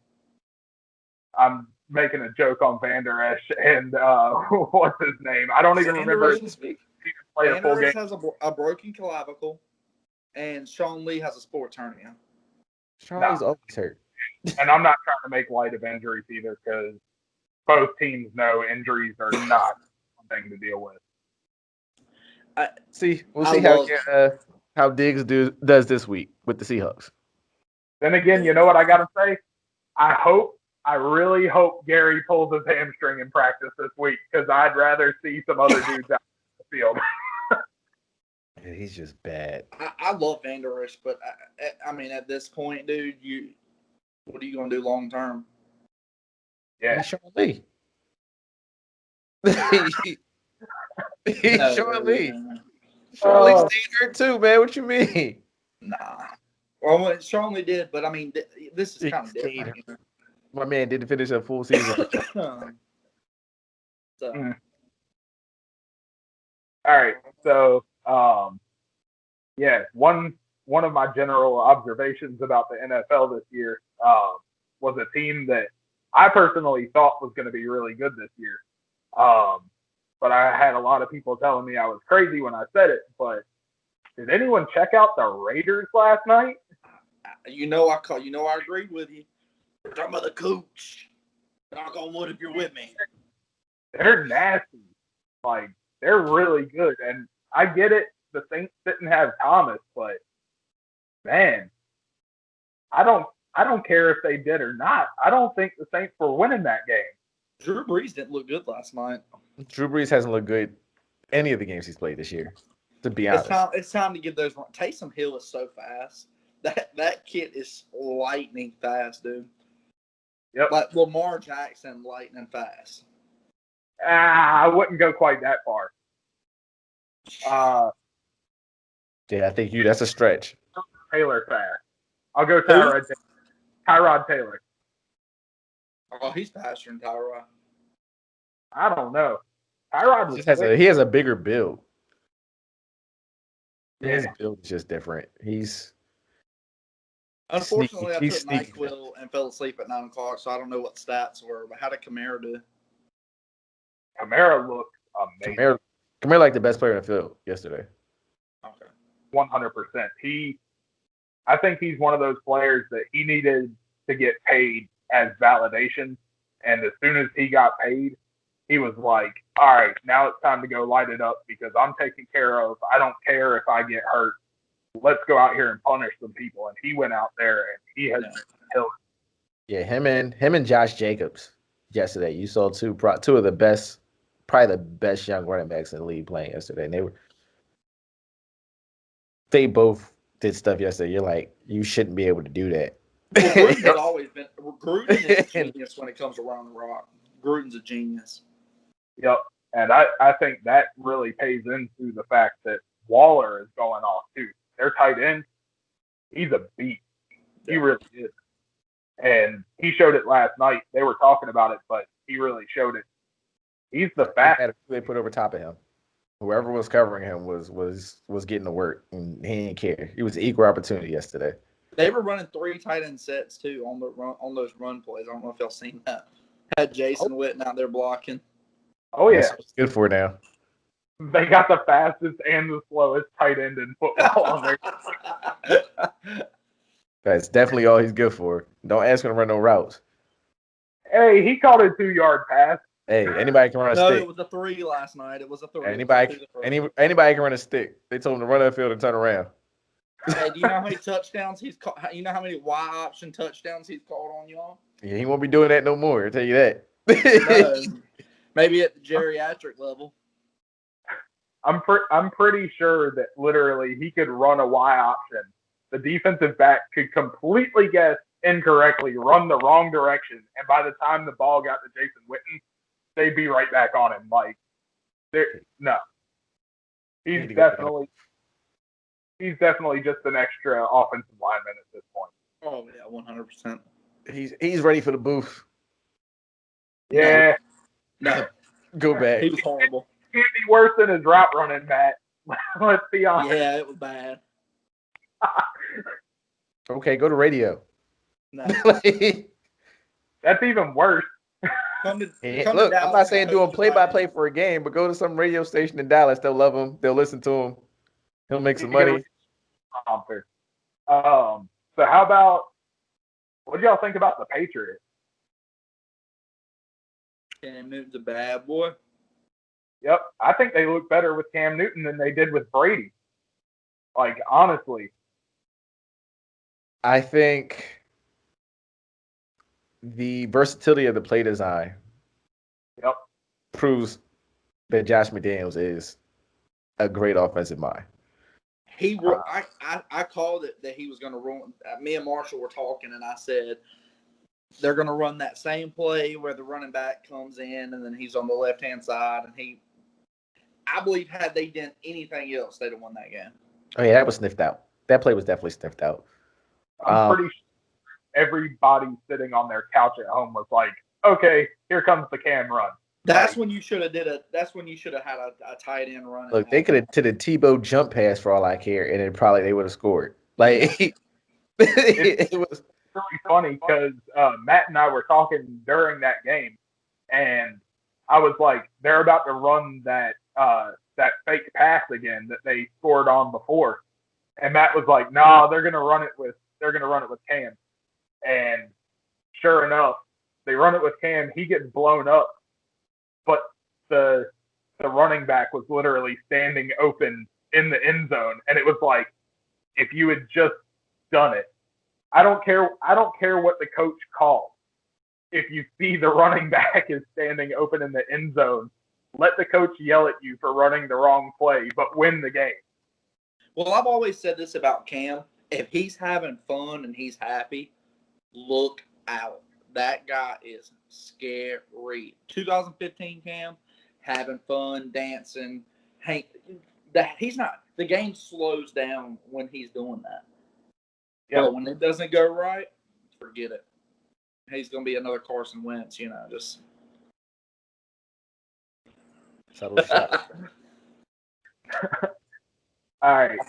Speaker 1: I'm making a joke on Van Der Esch and what's his name? I don't even remember. He didn't play a full
Speaker 2: Van Der
Speaker 1: game.
Speaker 2: Esch has a broken clavicle, and Sean Lee has a sports hernia.
Speaker 3: Charlie's always hurt.
Speaker 1: And I'm not trying to make light of injuries either, because both teams know injuries are not something to deal with.
Speaker 3: We'll see how Diggs does this week with the Seahawks.
Speaker 1: Then again, you know what I got to say? I really hope Gary pulls his hamstring in practice this week, because I'd rather see some other dudes out in the field.
Speaker 3: Yeah, he's just bad.
Speaker 2: I love Van Der Esch, but I mean, at this point, dude, what are you going to do long term?
Speaker 1: Yeah.
Speaker 3: He's Sean Lee. He's Sean Lee. Sean Lee stayed hurt too, man. What you mean?
Speaker 2: Nah. Well, Sean Lee did, but I mean, this is kind of different. You know?
Speaker 3: My man didn't finish a full season.
Speaker 2: So.
Speaker 1: All right. So, one of my general observations about the NFL this year was a team that I personally thought was going to be really good this year. But I had a lot of people telling me I was crazy when I said it. But did anyone check out the Raiders last night?
Speaker 2: I agreed with you. We're talking about the coach. Knock on wood if you're with me.
Speaker 1: They're nasty. Like, they're really good. And I get it. The Saints didn't have Thomas, but man, I don't care if they did or not. I don't think the Saints were winning that game.
Speaker 2: Drew Brees didn't look good last night.
Speaker 3: Drew Brees hasn't looked good any of the games he's played this year, to be honest.
Speaker 2: It's time to give those. Taysom Hill is so fast. That kid is lightning fast, dude.
Speaker 1: Yep.
Speaker 2: Like Lamar Jackson, lightning fast.
Speaker 1: I wouldn't go quite that far.
Speaker 3: Yeah, I think that's a stretch.
Speaker 1: Taylor fast. I'll go Tyrod Taylor.
Speaker 2: Oh, he's faster than Tyrod.
Speaker 1: I don't know. Tyrod
Speaker 3: He has a bigger build.
Speaker 1: Yeah.
Speaker 3: His build is just different.
Speaker 2: Unfortunately,
Speaker 3: He's
Speaker 2: I took NyQuil and fell asleep at 9 o'clock, so I don't know what stats were. But how did Kamara do?
Speaker 1: Kamara looked amazing.
Speaker 3: Kamara like the best player in the field yesterday.
Speaker 2: Okay.
Speaker 1: 100%. I think he's one of those players that he needed to get paid as validation. And as soon as he got paid, he was like, all right, now it's time to go light it up because I'm taken care of. I don't care if I get hurt. Let's go out here and punish some people. And he went out there and he has killed.
Speaker 3: Yeah, him and Josh Jacobs yesterday. You saw two of the best, probably the best young running backs in the league playing yesterday. And they both did stuff yesterday. You're like, you shouldn't be able to do that.
Speaker 2: Well, Gruden had always been. Gruden is a genius when it comes to running the rock. Gruden's a genius.
Speaker 1: Yep. And I think that really pays into the fact that Waller is going off too. Their tight end, he's a beast. He really is. And he showed it last night. They were talking about it, but he really showed it. He's the fastest.
Speaker 3: They put over top of him. Whoever was covering him was getting to work, and he didn't care. It was equal opportunity yesterday.
Speaker 2: They were running 3 tight end sets too on those run plays. I don't know if y'all seen that. Had Jason Witten out there blocking.
Speaker 1: Oh yeah,
Speaker 3: that's what it's good for now.
Speaker 1: They got the fastest and the slowest tight end in football on there.
Speaker 3: That's definitely all he's good for. Don't ask him to run no routes.
Speaker 1: Hey, he caught a 2-yard pass.
Speaker 3: Hey, anybody can run a stick.
Speaker 2: No, it was a 3 last night. It was a 3.
Speaker 3: Anybody can run a stick. They told him to run that field and turn around.
Speaker 2: Hey, do you know how many touchdowns he's caught? You know how many Y option touchdowns he's caught on y'all?
Speaker 3: Yeah, he won't be doing that no more. I'll tell you that.
Speaker 2: No, maybe at the geriatric level.
Speaker 1: I'm pretty sure that literally he could run a Y option. The defensive back could completely guess incorrectly, run the wrong direction, and by the time the ball got to Jason Witten, they'd be right back on him. Like, No,
Speaker 3: Need
Speaker 1: he's
Speaker 3: to go down.
Speaker 1: definitely just an extra offensive lineman at this point.
Speaker 2: Oh yeah, 100%.
Speaker 3: He's ready for the booth.
Speaker 1: Yeah,
Speaker 2: No,
Speaker 3: Go back.
Speaker 2: he was horrible.
Speaker 1: can't be worse than his route running, Matt. Let's be honest.
Speaker 2: Yeah, it was bad.
Speaker 3: Okay, go to radio.
Speaker 2: No.
Speaker 1: That's even worse.
Speaker 2: Come to
Speaker 3: Look, I'm
Speaker 2: Dallas
Speaker 3: not saying
Speaker 2: and
Speaker 3: do him
Speaker 2: coach
Speaker 3: play-by-play for a game, but go to some radio station in Dallas. They'll love him. They'll listen to him. He'll make some money.
Speaker 1: So how about, what do y'all think about the Patriots?
Speaker 2: Cam Newton's a bad boy.
Speaker 1: Yep, I think they look better with Cam Newton than they did with Brady. Like, honestly.
Speaker 3: I think the versatility of the play design proves that Josh McDaniels is a great offensive mind.
Speaker 2: I called it that he was going to run. Me and Marshall were talking, and I said they're going to run that same play where the running back comes in, and then he's on the left-hand side. And I believe had they done anything else, they'd have won that game.
Speaker 3: Oh, yeah, that was sniffed out. That play was definitely sniffed out.
Speaker 1: I'm pretty sure everybody sitting on their couch at home was like, okay, here comes the Cam run.
Speaker 2: That's when you should have had a tight end run.
Speaker 3: Look, they could have to the Tebow jump pass for all I care, and then probably they would have scored. Like it was
Speaker 1: really funny because Matt and I were talking during that game, and I was like, they're about to run that fake pass again that they scored on before, and Matt was like, no, they're gonna run it with Cam, and sure enough, they run it with Cam. He gets blown up. But the running back was literally standing open in the end zone, and it was like, if you had just done it, I don't care what the coach calls. If you see the running back is standing open in the end zone, let the coach yell at you for running the wrong play, but win the game.
Speaker 2: Well, I've always said this about Cam. If he's having fun and he's happy, look out. That guy is scary. 2015 Cam, having fun, dancing. He's not. The game slows down when he's doing that.
Speaker 1: Yep.
Speaker 2: But when it doesn't go right, forget it. He's going to be another Carson Wentz, just.
Speaker 3: subtle shot.
Speaker 1: All right.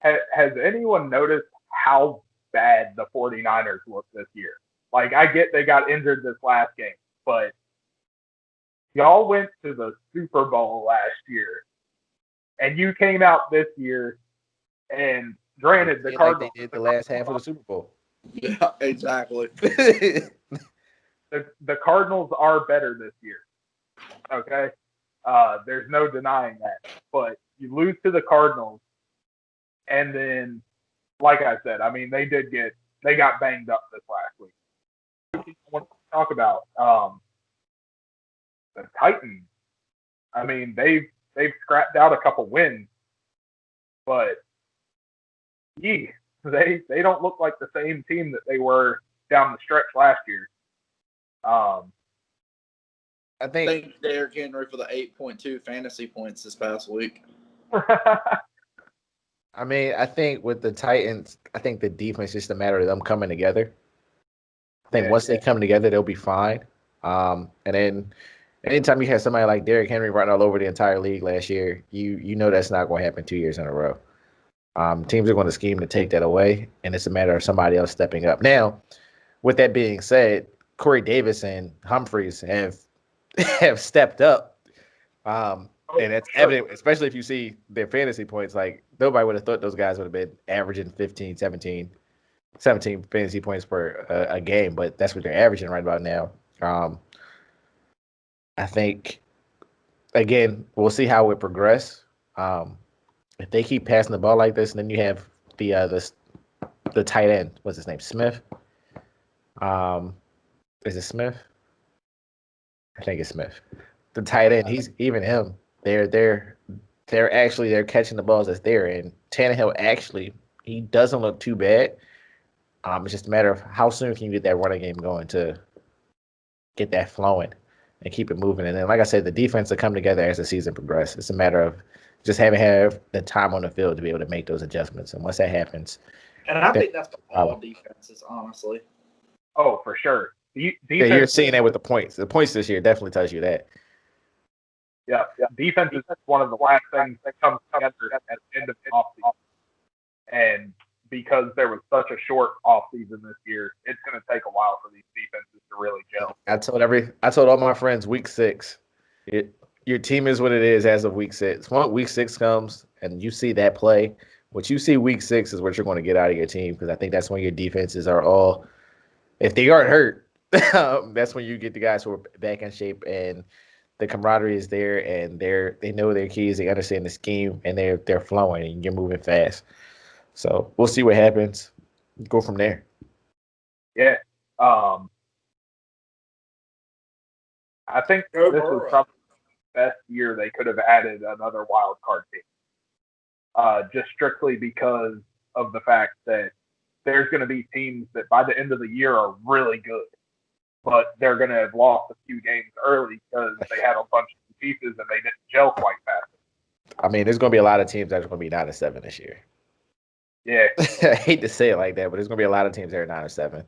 Speaker 1: Has anyone noticed how bad the 49ers look this year? Like, I get they got injured this last game, but y'all went to the Super Bowl last year, and you came out this year, and granted, the Cardinals...
Speaker 3: Like they did the last half of the Super Bowl.
Speaker 2: Yeah, exactly.
Speaker 1: The Cardinals are better this year, okay? There's no denying that. But you lose to the Cardinals, and then, like I said, I mean, they got banged up this last week. I want to talk about the Titans. I mean, they've scrapped out a couple wins, but they don't look like the same team that they were down the stretch last year.
Speaker 3: I think
Speaker 2: Derrick Henry for the 8.2 fantasy points this past week.
Speaker 3: I mean, I think with the Titans, I think the defense is just a matter of them coming together. I think once they come together, they'll be fine. And then anytime you have somebody like Derrick Henry running all over the entire league last year, you know that's not going to happen 2 years in a row. Teams are going to scheme to take that away, and it's a matter of somebody else stepping up. Now, with that being said, Corey Davis and Humphreys have stepped up. And that's evident, especially if you see their fantasy points. Like, nobody would have thought those guys would have been averaging 15, 17 fantasy points per a game, but that's what they're averaging right about now. I think, again, we'll see how it progresses. If they keep passing the ball like this, and then you have the tight end, what's his name, Smith? Is it Smith? I think it's Smith. The tight end, they're catching the balls that's there, and Tannehill actually, he doesn't look too bad. It's just a matter of how soon can you get that running game going to get that flowing. and keep it moving. And then, like I said, the defense will come together as the season progresses. It's a matter of just having have the time on the field to be able to make those adjustments. And once that happens,
Speaker 2: and I think that's for all defenses, honestly.
Speaker 1: Oh, for sure.
Speaker 3: Yeah, you're seeing that with the points. The points this year definitely tells you that.
Speaker 1: Yeah. Defense is one of the last things that comes together at the end of the offseason. And because there was such a short offseason this year, it's going to take a while for these defenses to really gel.
Speaker 3: I told all my friends week 6, your team is what it is as of week 6. Once week 6 comes and you see that play, what you see week 6 is what you're going to get out of your team, because I think that's when your defenses are all, if they aren't hurt, that's when you get the guys who are back in shape and the camaraderie is there and they know their keys, they understand the scheme, and they're flowing and you're moving fast. So we'll see what happens. Go from there.
Speaker 1: Yeah. I think this was probably the best year they could have added another wild card team. Just strictly because of the fact that there's going to be teams that by the end of the year are really good, but they're going to have lost a few games early because they had a bunch of pieces and they didn't gel quite fast.
Speaker 3: I mean, there's going to be a lot of teams that are going to be 9-7 this year.
Speaker 1: Yeah.
Speaker 3: I hate to say it like that, but there's going to be a lot of teams that are 9-7.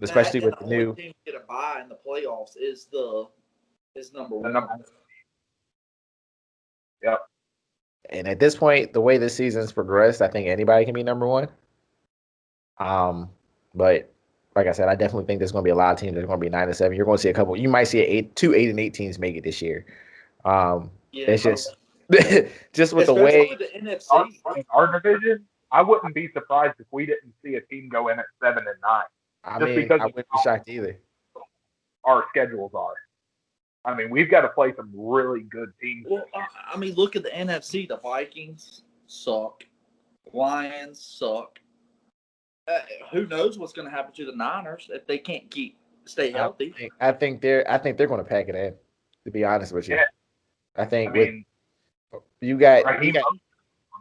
Speaker 3: Especially with the new
Speaker 2: team to get a bye in the playoffs is number one.
Speaker 1: Yep.
Speaker 3: And at this point, the way this season's progressed, I think anybody can be number one. But like I said, I definitely think there's going to be a lot of teams that are going to be 9-7. You're going to see a couple. You might see 2 8-8 teams make it this year. It's just just with the way
Speaker 2: with the NFC.
Speaker 1: Our division, I wouldn't be surprised if we didn't see a team go in at 7-9.
Speaker 3: I wouldn't be shocked either.
Speaker 1: Our schedules are. I mean, we've got to play some really good teams.
Speaker 2: Well, I mean, look at the NFC. The Vikings suck. Lions suck. Who knows what's going to happen to the Niners if they can't stay healthy?
Speaker 3: I think they're going to pack it in. To be honest with you,
Speaker 1: yeah.
Speaker 3: I think you got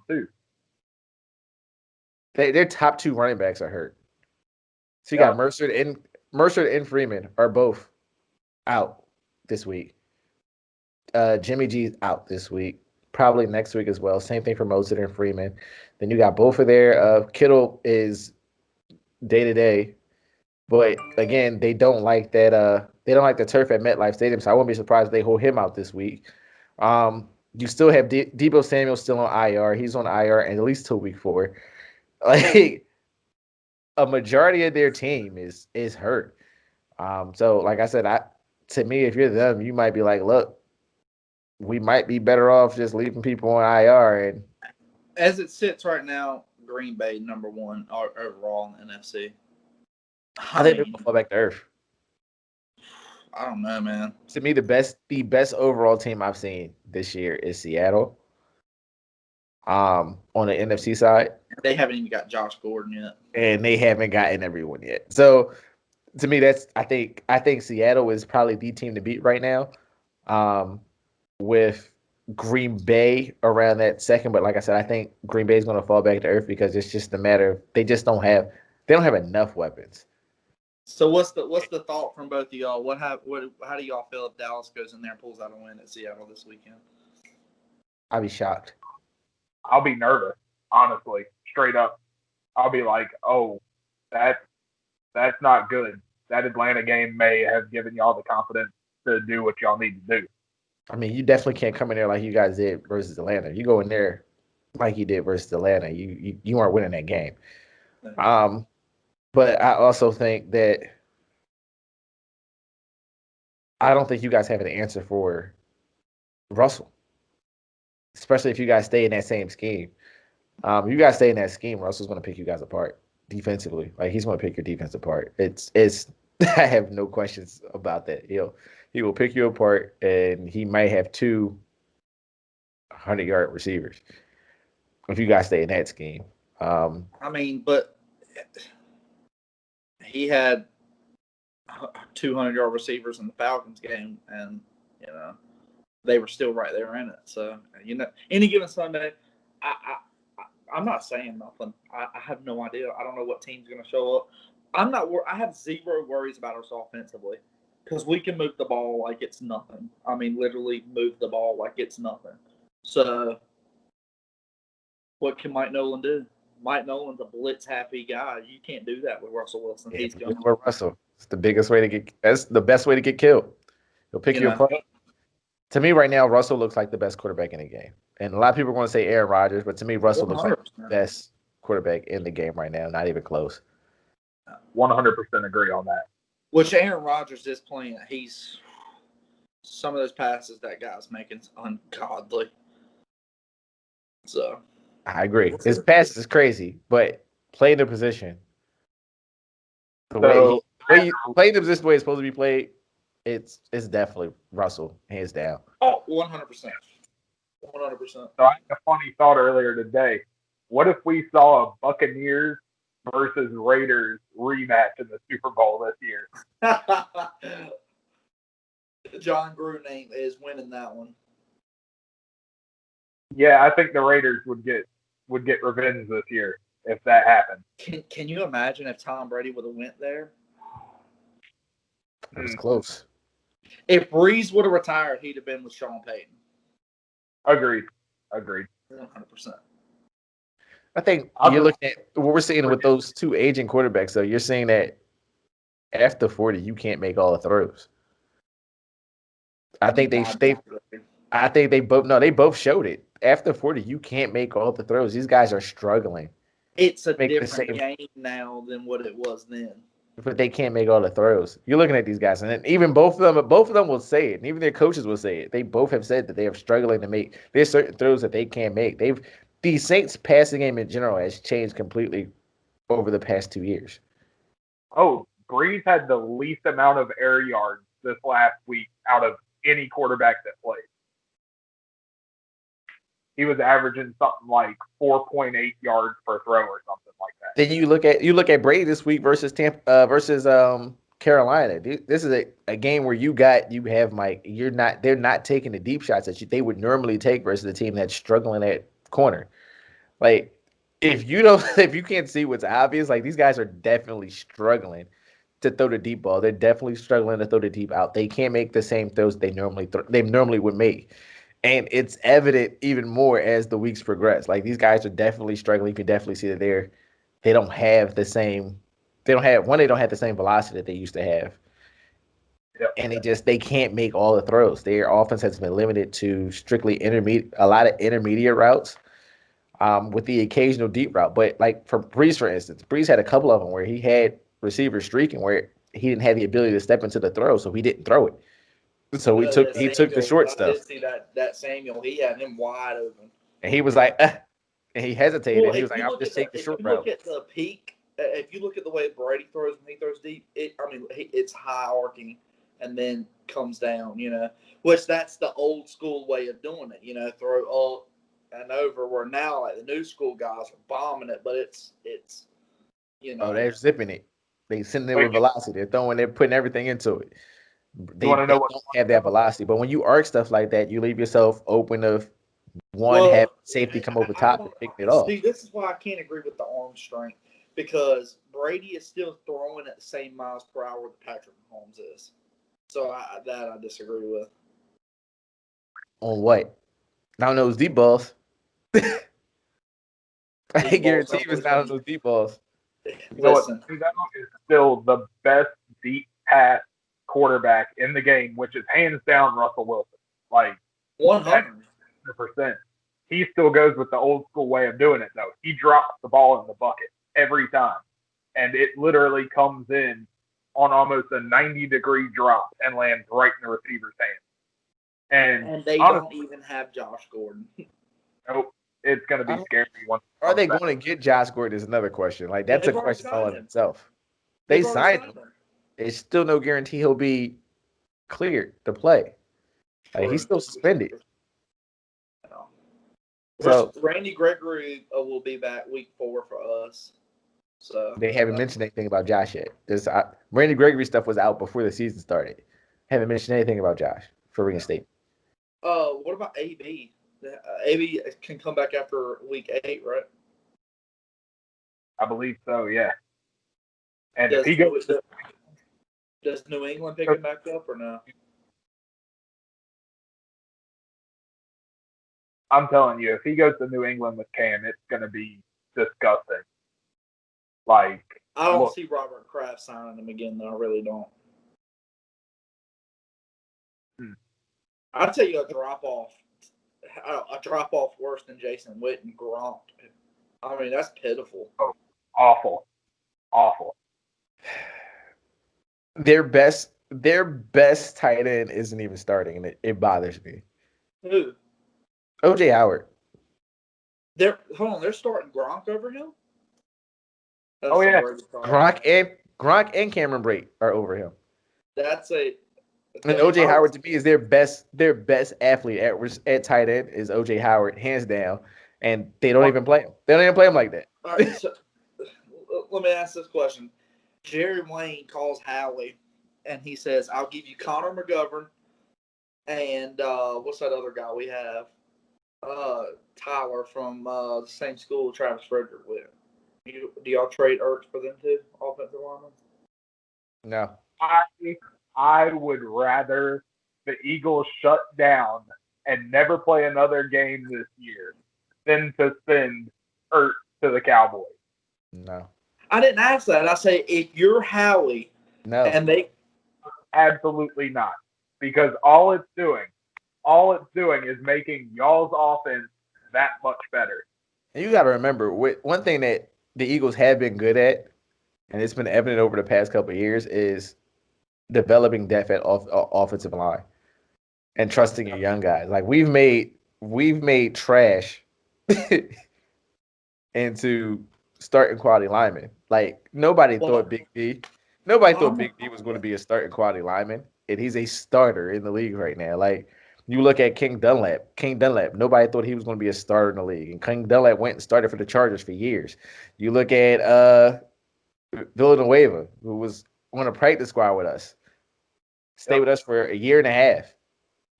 Speaker 1: too.
Speaker 3: Their top 2 running backs are hurt. So you got Mercer and Freeman are both out this week. Jimmy G's out this week, probably next week as well. Same thing for Mostert and Freeman. Then you got both of their Kittle is day to day, but again, they don't like that. They don't like the turf at MetLife Stadium, so I wouldn't be surprised if they hold him out this week. You still have Deebo Samuel still on IR. He's on IR and at least till week 4. Like a majority of their team is hurt. So like I said, to me, if you're them, you might be like, look, we might be better off just leaving people on IR. And
Speaker 2: as it sits right now, Green Bay number 1 overall in the NFC.
Speaker 3: I think they're gonna fall back to earth.
Speaker 2: I don't know, man.
Speaker 3: To me, the best overall team I've seen this year is Seattle. On the NFC side,
Speaker 2: they haven't even got Josh Gordon yet,
Speaker 3: and they haven't gotten everyone yet. So, to me, I think Seattle is probably the team to beat right now. With Green Bay around that second, but like I said, I think Green Bay is going to fall back to earth because it's just a matter of they don't have enough weapons.
Speaker 2: So what's the thought from both of y'all? How do y'all feel if Dallas goes in there and pulls out a win at Seattle this weekend?
Speaker 3: I'll be shocked.
Speaker 1: I'll be nervous, honestly, straight up. I'll be like, oh, that's not good. That Atlanta game may have given y'all the confidence to do what y'all need to do.
Speaker 3: I mean, you definitely can't come in there like you guys did versus Atlanta. You go in there like you did versus Atlanta, you aren't winning that game. But I also think that I don't think you guys have an answer for Russell, especially if you guys stay in that same scheme. You guys stay in that scheme, Russell's going to pick you guys apart defensively. Like, he's going to pick your defense apart. It's I have no questions about that. He will pick you apart, and he might have 2 100-yard receivers if you guys stay in that scheme.
Speaker 2: I mean, but he had 200-yard receivers in the Falcons game, and they were still right there in it. So any given Sunday, I'm not saying nothing. I have no idea. I don't know what team's going to show up. I have zero worries about us offensively. Because we can move the ball like it's nothing. I mean, literally move the ball like it's nothing. So, what can Mike Nolan do? Mike Nolan's a blitz-happy guy. You can't do that with Russell Wilson.
Speaker 3: Yeah,
Speaker 2: He's going
Speaker 3: with Russell. It's the biggest way to get. That's the best way to get killed. He'll pick you apart. To me, right now, Russell looks like the best quarterback in the game. And a lot of people are going to say Aaron Rodgers, but to me, Russell looks like the best quarterback in the game right now. Not even close.
Speaker 1: 100% agree on that.
Speaker 2: Which Aaron Rodgers is playing. Some of those passes that guy's making is ungodly. So
Speaker 3: I agree. His passes is crazy, but playing the position, playing the position the way it's supposed to be played, it's definitely Russell, hands down.
Speaker 2: Oh, 100%. 100%.
Speaker 1: So I had a funny thought earlier today. What if we saw a Buccaneers versus Raiders rematch in the Super Bowl this year?
Speaker 2: John Gruden is winning that one.
Speaker 1: Yeah, I think the Raiders would get revenge this year if that happened.
Speaker 2: Can you imagine if Tom Brady would have went there?
Speaker 3: It was close.
Speaker 2: If Breeze would have retired, he'd have been with Sean Payton.
Speaker 1: Agreed.
Speaker 2: 100%.
Speaker 3: I think you're looking at what we're seeing with those two aging quarterbacks, though. You're saying that after 40, you can't make all the throws. I think they both showed it. After 40, you can't make all the throws. These guys are struggling.
Speaker 2: It's a different game now than what it was then.
Speaker 3: But they can't make all the throws. You're looking at these guys, and even both of them will say it, and even their coaches will say it. They both have said that they are struggling to make. There's certain throws that they can't make. The Saints passing game in general has changed completely over the past 2 years.
Speaker 1: Oh, Breeze had the least amount of air yards this last week out of any quarterback that played. He was averaging something like 4.8 yards per throw or something like that.
Speaker 3: Then you look at Brady this week versus Carolina. This is a game where have Mike. They're not taking the deep shots that they would normally take versus a team that's struggling at corner. Like if you can't see what's obvious, like these guys are definitely struggling to throw the deep ball. They're definitely struggling to throw the deep out. They can't make the same throws they normally would make. And it's evident even more as the weeks progress. Like these guys are definitely struggling. You can definitely see that they don't have the same velocity that they used to have. Yep. And they can't make all the throws. Their offense has been limited to strictly a lot of intermediate routes, with the occasional deep route. But like for Breeze, for instance, Breeze had a couple of them where he had receivers streaking where he didn't have the ability to step into the throw, so he didn't throw it. So he took the short stuff.
Speaker 2: I did see that Samuel. He had him wide open,
Speaker 3: and he was like, and he hesitated. Well, he was like, "I'll just take the short route."
Speaker 2: If you look at the peak, if you look at the way Brady throws when he throws deep, it's high arcing and then comes down. Which that's the old school way of doing it. Throw up and over. Where now, like the new school guys are bombing it, but it's.
Speaker 3: Oh, they're zipping it. They sending it with velocity. They're putting everything into it. They don't have that velocity. But when you arc stuff like that, you leave yourself open to have safety come over top and pick it off.
Speaker 2: See, this is why I can't agree with the arm strength, because Brady is still throwing at the same miles per hour that Patrick Mahomes is. So I disagree with.
Speaker 3: On what? Not on those deep balls. I guarantee you it's not on those deep balls.
Speaker 1: You know what? That is still the best deep pass quarterback in the game, which is hands down Russell Wilson. Like 100%. He still goes with the old school way of doing it, though. He drops the ball in the bucket every time, and it literally comes in on almost a 90-degree drop and lands right in the receiver's hand.
Speaker 2: And they don't even have Josh Gordon.
Speaker 1: Nope. It's going to be scary.
Speaker 3: Are they going to get Josh Gordon is another question. Like, that's a question all in itself. They signed him. There's still no guarantee he'll be cleared to play. Like, he's still suspended.
Speaker 2: So Randy Gregory will be back week 4 for us. So
Speaker 3: they haven't mentioned anything about Josh yet. Randy Gregory stuff was out before the season started. Haven't mentioned anything about Josh for reinstatement.
Speaker 2: What about AB? AB can come back after week 8, right?
Speaker 1: I believe so, yeah. And if he goes
Speaker 2: Does New England pick him back up or no?
Speaker 1: I'm telling you, if he goes to New England with Cam, it's going to be disgusting. Like,
Speaker 2: I don't see Robert Kraft signing him again, though. I really don't. I'd tell you a drop off worse than Jason Witten and Gronk. I mean, that's pitiful.
Speaker 1: Oh, awful.
Speaker 3: Their best tight end isn't even starting, and it bothers me.
Speaker 2: Who?
Speaker 3: OJ Howard.
Speaker 2: They're starting Gronk over him? That's
Speaker 1: yeah.
Speaker 3: Gronk and Cameron Brate are over him.
Speaker 2: And
Speaker 3: OJ Howard to me is their best athlete at tight end is OJ Howard, hands down. And they don't even play him. They don't even play him like that.
Speaker 2: All right, so let me ask this question. Jerry Wayne calls Howie, and he says, "I'll give you Connor McGovern and what's that other guy we have? Tyler from the same school Travis Frederick with. Do y'all trade Ertz for them too, offensive linemen?"
Speaker 3: No.
Speaker 1: I would rather the Eagles shut down and never play another game this year than to send Ertz to the Cowboys.
Speaker 3: No.
Speaker 2: I didn't ask that. I say if you're Howie,
Speaker 3: no,
Speaker 2: and they
Speaker 1: absolutely not, because all it's doing is making y'all's offense that much better.
Speaker 3: And you got to remember, one thing that the Eagles have been good at, and it's been evident over the past couple of years, is developing depth at offensive line and trusting your young guys. Like we've made trash into starting quality linemen. Like nobody thought Big D was going to be a starting quality lineman, and he's a starter in the league right now. Like you look at King Dunlap, nobody thought he was going to be a starter in the league, and King Dunlap went and started for the Chargers for years. You look at Villanueva, who was on a practice squad with us, stayed with us for a year and a half.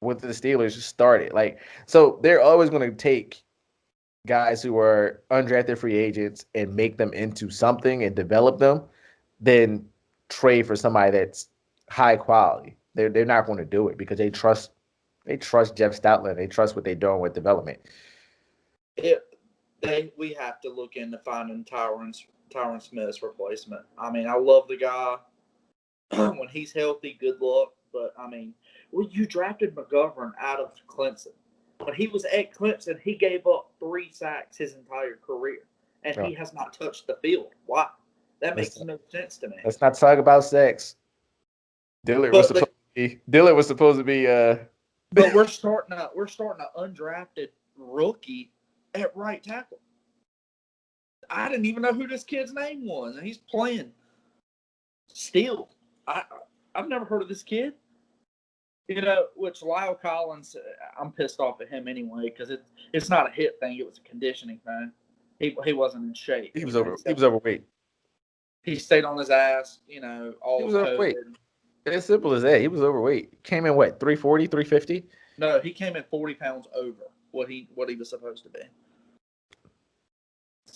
Speaker 3: Went to the Steelers, just started. Like so, they're always going to take guys who are undrafted free agents and make them into something and develop them, then trade for somebody that's high quality. They're not going to do it because they trust Jeff Stoutland. They trust what they're doing with development.
Speaker 2: We have to look into finding Tyron Smith's replacement. I mean, I love the guy. When he's healthy, good luck. But I mean, you drafted McGovern out of Clemson. When he was at Clemson, he gave up 3 sacks his entire career, and he has not touched the field. Why? That makes no sense to me.
Speaker 3: Let's not talk about sex. Dillard was supposed to be.
Speaker 2: But we're starting an undrafted rookie at right tackle. I didn't even know who this kid's name was, and he's playing still. I've never heard of this kid. You know, which Lyle Collins, I'm pissed off at him anyway because it's not a hit thing; it was a conditioning thing. He wasn't in shape.
Speaker 3: He was overweight.
Speaker 2: He stayed on his ass. You know, all of
Speaker 3: overweight. It's simple as that. He was overweight. Came in what 340, 350?
Speaker 2: No, he came in 40 pounds over what he was supposed to be.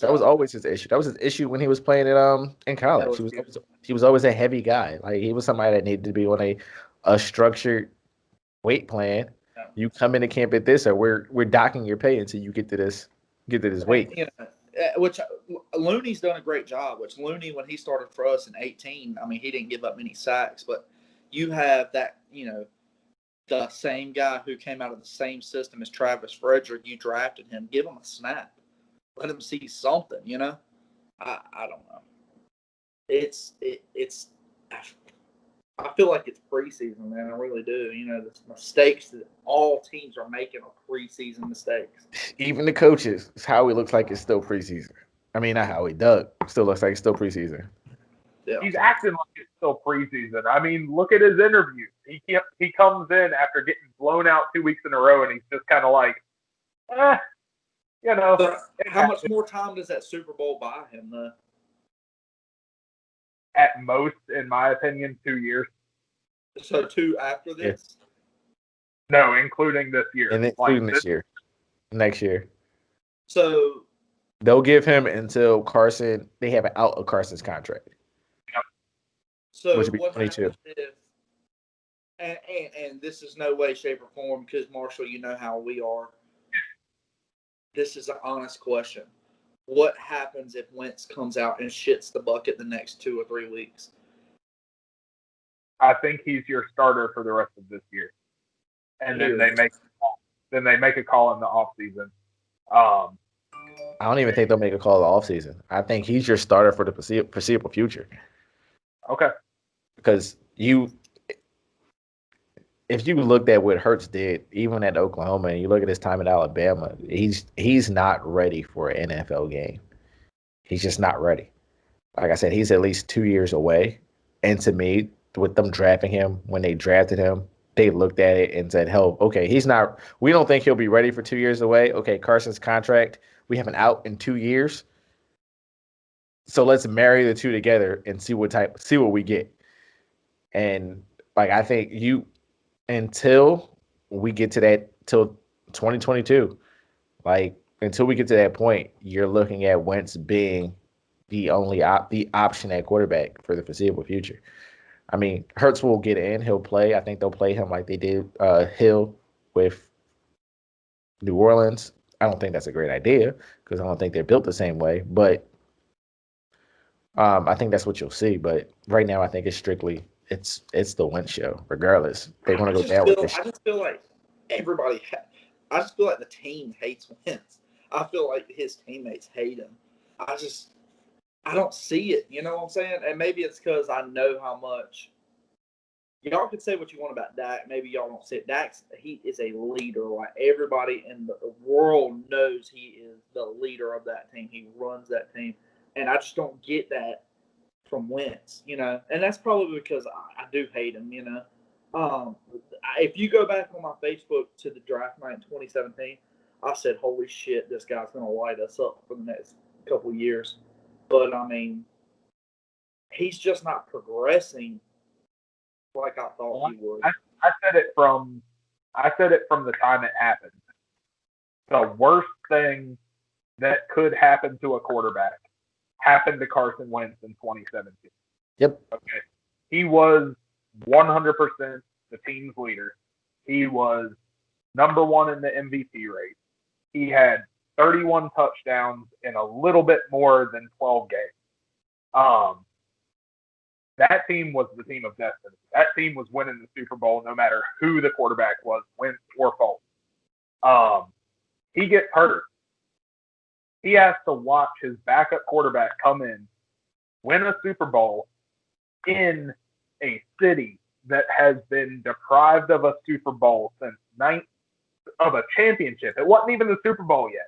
Speaker 3: That was always his issue. That was his issue when he was playing in college. He was always a heavy guy. Like he was somebody that needed to be on a structured weight plan. Yeah. You come into camp at this, or we're docking your pay until you get to this weight.
Speaker 2: You know, which Looney's done a great job. Which Looney, when he started for us in 2018, I mean, he didn't give up many sacks. But you have that, you know, the same guy who came out of the same system as Travis Frederick. You drafted him. Give him a snap. Let him see something. You know, I don't know. I feel like it's preseason, man. I really do. You know, the mistakes that all teams are making are preseason mistakes.
Speaker 3: Even the coaches. Howie looks like it's still preseason. I mean, not Howie. Doug still looks like it's still preseason.
Speaker 1: Yeah. He's acting like it's still preseason. I mean, look at his interview. He comes in after getting blown out 2 weeks in a row, and he's just kind of like, you know.
Speaker 2: But how much more time does that Super Bowl buy him, though?
Speaker 1: At most, in my opinion, 2 years.
Speaker 2: So 2 after this?
Speaker 1: No, including this year.
Speaker 3: And including this year. Next year.
Speaker 2: So
Speaker 3: they'll give him until Carson. They have an out of Carson's contract.
Speaker 1: Yep.
Speaker 2: So
Speaker 3: which would be
Speaker 2: what
Speaker 3: 22.
Speaker 2: happens if, and this is no way, shape, or form, because Marshall, you know how we are. This is an honest question. What happens if Wentz comes out and shits the bucket the next 2 or 3 weeks?
Speaker 1: I think he's your starter for the rest of this year, and then they make a call in the offseason.
Speaker 3: I don't even think they'll make a call in the offseason. I think he's your starter for the foreseeable future.
Speaker 1: Okay.
Speaker 3: Because if you looked at what Hurts did, even at Oklahoma, and you look at his time at Alabama, he's not ready for an NFL game. He's just not ready. Like I said, he's at least 2 years away. And to me, with them drafting him, when they drafted him, they looked at it and said, hell, okay, we don't think he'll be ready for 2 years away. Okay, Carson's contract, we have an out in 2 years. So let's marry the two together and see what we get. And like, I think until we get to that, till 2022, like until we get to that point, you're looking at Wentz being the only the option at quarterback for the foreseeable future. I mean, Hurts will get in. He'll play. I think they'll play him like they did Hill with New Orleans. I don't think that's a great idea because I don't think they're built the same way. But I think that's what you'll see. But right now, I think it's strictly it's the Wentz show. Regardless, they want to go down with this.
Speaker 2: I just feel like everybody. I just feel like the team hates Wentz. I feel like his teammates hate him. I don't see it. You know what I'm saying? And maybe it's because I know how much. Y'all can say what you want about Dak. Maybe y'all don't see it. He is a leader. Like everybody in the world knows he is the leader of that team. He runs that team. And I just don't get that from Wentz, you know. And that's probably because I do hate him, you know. If you go back on my Facebook to the draft night in 2017, I said, holy shit, this guy's going to light us up for the next couple of years. But, I mean, he's just not progressing like I thought he would.
Speaker 1: I said it from the time it happened. The worst thing that could happen to a quarterback happened to Carson Wentz in 2017.
Speaker 3: Yep.
Speaker 1: Okay. He was 100% the team's leader. He was number one in the MVP race. He had 31 touchdowns in a little bit more than 12 games. That team was the team of destiny. That team was winning the Super Bowl no matter who the quarterback was, Wentz or Foles. He gets hurt. He has to watch his backup quarterback come in, win a Super Bowl in a city that has been deprived of a Super Bowl since of a championship. It wasn't even the Super Bowl yet.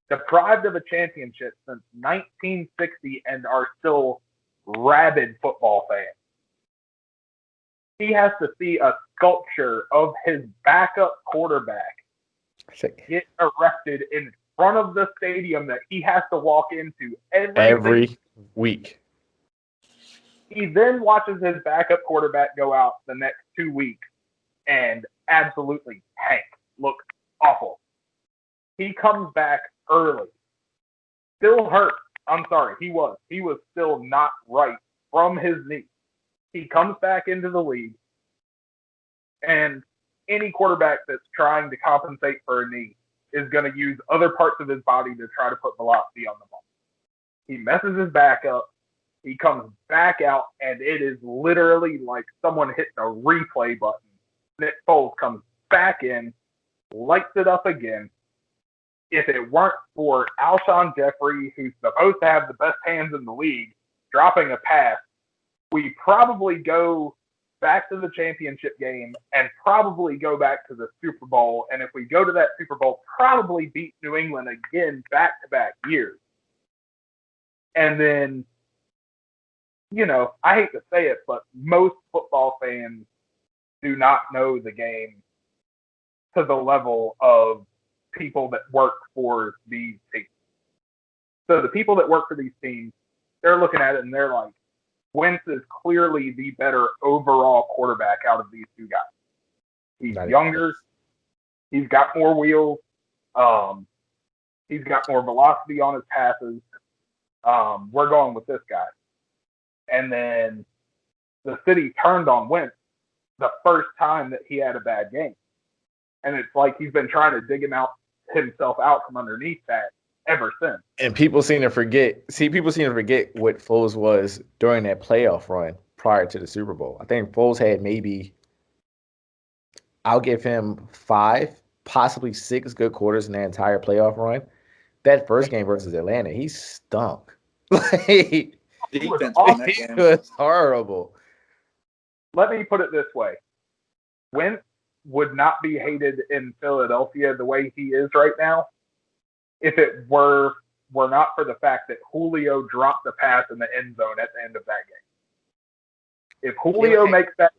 Speaker 1: Deprived of a championship since 1960 and are still rabid football fans. He has to see a sculpture of his backup quarterback get erected in front of the stadium that he has to walk into every
Speaker 3: week.
Speaker 1: He then watches his backup quarterback go out the next 2 weeks and absolutely tank, look awful. He comes back early, still hurt. I'm sorry, he was still not right from his knee. He comes back into the league, and any quarterback that's trying to compensate for a knee is going to use other parts of his body to try to put velocity on the ball. He messes his back up. He comes back out, and it is literally like someone hit the replay button. Nick Foles comes back in, lights it up again. If it weren't for Alshon Jeffrey, who's supposed to have the best hands in the league, dropping a pass, we probably go back to the championship game and probably go back to the Super Bowl. And if we go to that Super Bowl, probably beat New England again back-to-back years. And then, you know, I hate to say it, but most football fans do not know the game to the level of people that work for these teams. So the people that work for these teams, they're looking at it and they're like, Wentz is clearly the better overall quarterback out of these two guys. He's younger. He's got more wheels. He's got more velocity on his passes. We're going with this guy. And then the city turned on Wentz the first time that he had a bad game. And it's like he's been trying to dig himself out from underneath that ever since.
Speaker 3: And people seem to forget what Foles was during that playoff run prior to the Super Bowl. I think Foles had maybe, I'll give him 5, possibly 6 good quarters in that entire playoff run. That first game versus Atlanta, he stunk. Like,
Speaker 2: Defense
Speaker 3: it was horrible.
Speaker 1: Let me put it this way. Wentz would not be hated in Philadelphia the way he is right now if it were not for the fact that Julio dropped the pass in the end zone at the end of that game. If Julio makes that,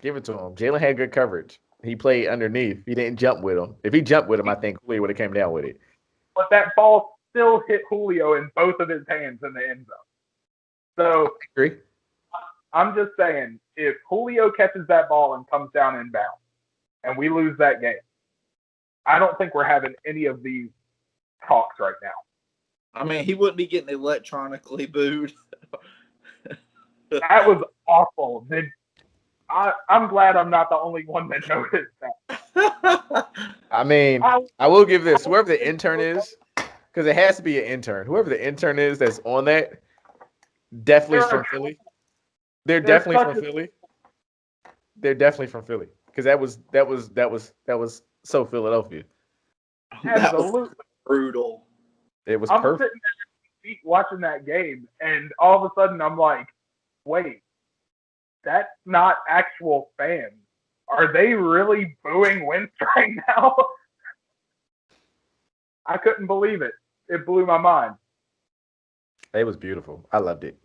Speaker 3: give it to him. Jalen had good coverage. He played underneath. He didn't jump with him. If he jumped with him, I think Julio would have came down with it.
Speaker 1: But that ball still hit Julio in both of his hands in the end zone. So
Speaker 3: I agree.
Speaker 1: I'm just saying, if Julio catches that ball and comes down inbound, and we lose that game, I don't think we're having any of these talks right now.
Speaker 2: I mean, he wouldn't be getting electronically booed.
Speaker 1: That was awful. I'm glad I'm not the only one that noticed that.
Speaker 3: I mean, I will give this. Whoever the intern is, because it has to be an intern. Whoever the intern is that's on that, definitely is from Philly. They're definitely from Philly. They're definitely from Philly. Because that was so Philadelphia.
Speaker 1: Absolutely.
Speaker 2: That was brutal.
Speaker 3: It was
Speaker 1: I'm
Speaker 3: perfect.
Speaker 1: sitting there watching that game, and all of a sudden I'm like, wait, that's not actual fans. Are they really booing Wentz right now? I couldn't believe it. It blew my mind.
Speaker 3: It was beautiful. I loved it.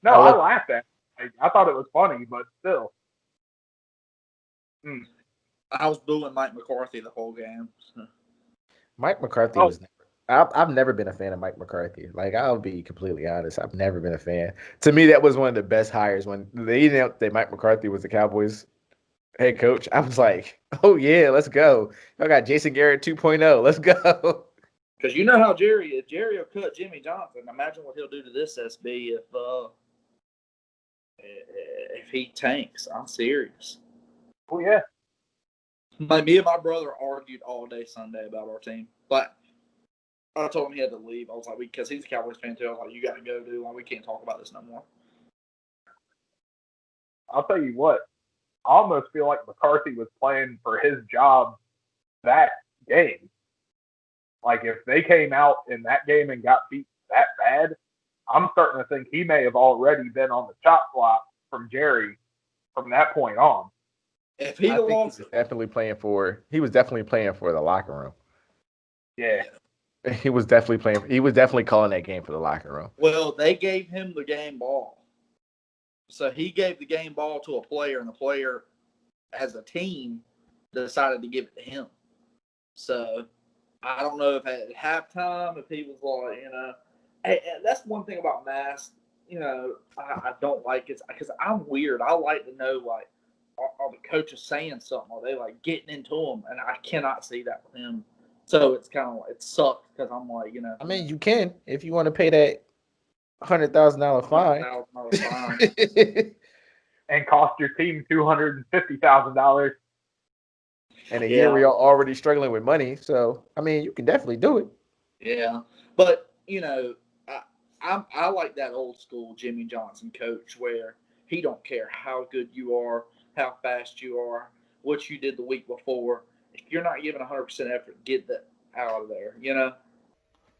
Speaker 1: No, I laughed at it. I thought it was funny, but still.
Speaker 2: I was booing Mike McCarthy the whole game.
Speaker 3: Mike McCarthy was never. I've never been a fan of Mike McCarthy. Like, I'll be completely honest. I've never been a fan. To me, that was one of the best hires when they announced that Mike McCarthy was the Cowboys head coach. I was like, oh, yeah, let's go. I got Jason Garrett 2.0. Let's go.
Speaker 2: Because you know how if Jerry will cut Jimmy Johnson, imagine what he'll do to this SB if he tanks. I'm serious.
Speaker 1: Oh, yeah.
Speaker 2: Like, me and my brother argued all day Sunday about our team. But I told him he had to leave. I was like, because he's a Cowboys fan too. I was like, you got to go, dude. Like, we can't talk about this no more.
Speaker 1: I'll tell you what. I almost feel like McCarthy was playing for his job that game. Like, if they came out in that game and got beat that bad, I'm starting to think he may have already been on the chop block from Jerry from that point on.
Speaker 2: If he lost,
Speaker 3: he was definitely playing for the locker room.
Speaker 1: Yeah.
Speaker 3: He was definitely calling that game for the locker room.
Speaker 2: Well, they gave him the game ball. So he gave the game ball to a player, and the player, as a team, decided to give it to him. So I don't know if at halftime, if he was like, that's one thing about masks, I don't like it because I'm weird. I like to know, like, are the coaches saying something? Are they, like, getting into them? And I cannot see that with him. So it's kind of like, it sucks because I'm like,
Speaker 3: I mean, you can if you want to pay that $100,000 fine.
Speaker 1: And cost your team $250,000.
Speaker 3: And a year we are already struggling with money. So, I mean, you can definitely do it.
Speaker 2: Yeah. But, I like that old school Jimmy Johnson coach where he don't care how good you are, how fast you are, what you did the week before. If you're not giving 100% effort, get that out of there,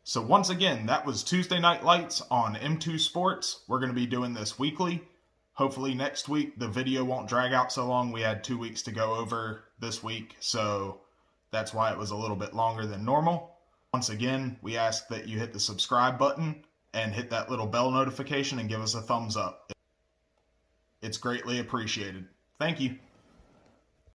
Speaker 4: So once again, that was Tuesday Night Lights on M2 Sports. We're going to be doing this weekly. Hopefully next week the video won't drag out so long. We had 2 weeks to go over this week, so that's why it was a little bit longer than normal. Once again, we ask that you hit the subscribe button and hit that little bell notification and give us a thumbs up. It's greatly appreciated. Thank you.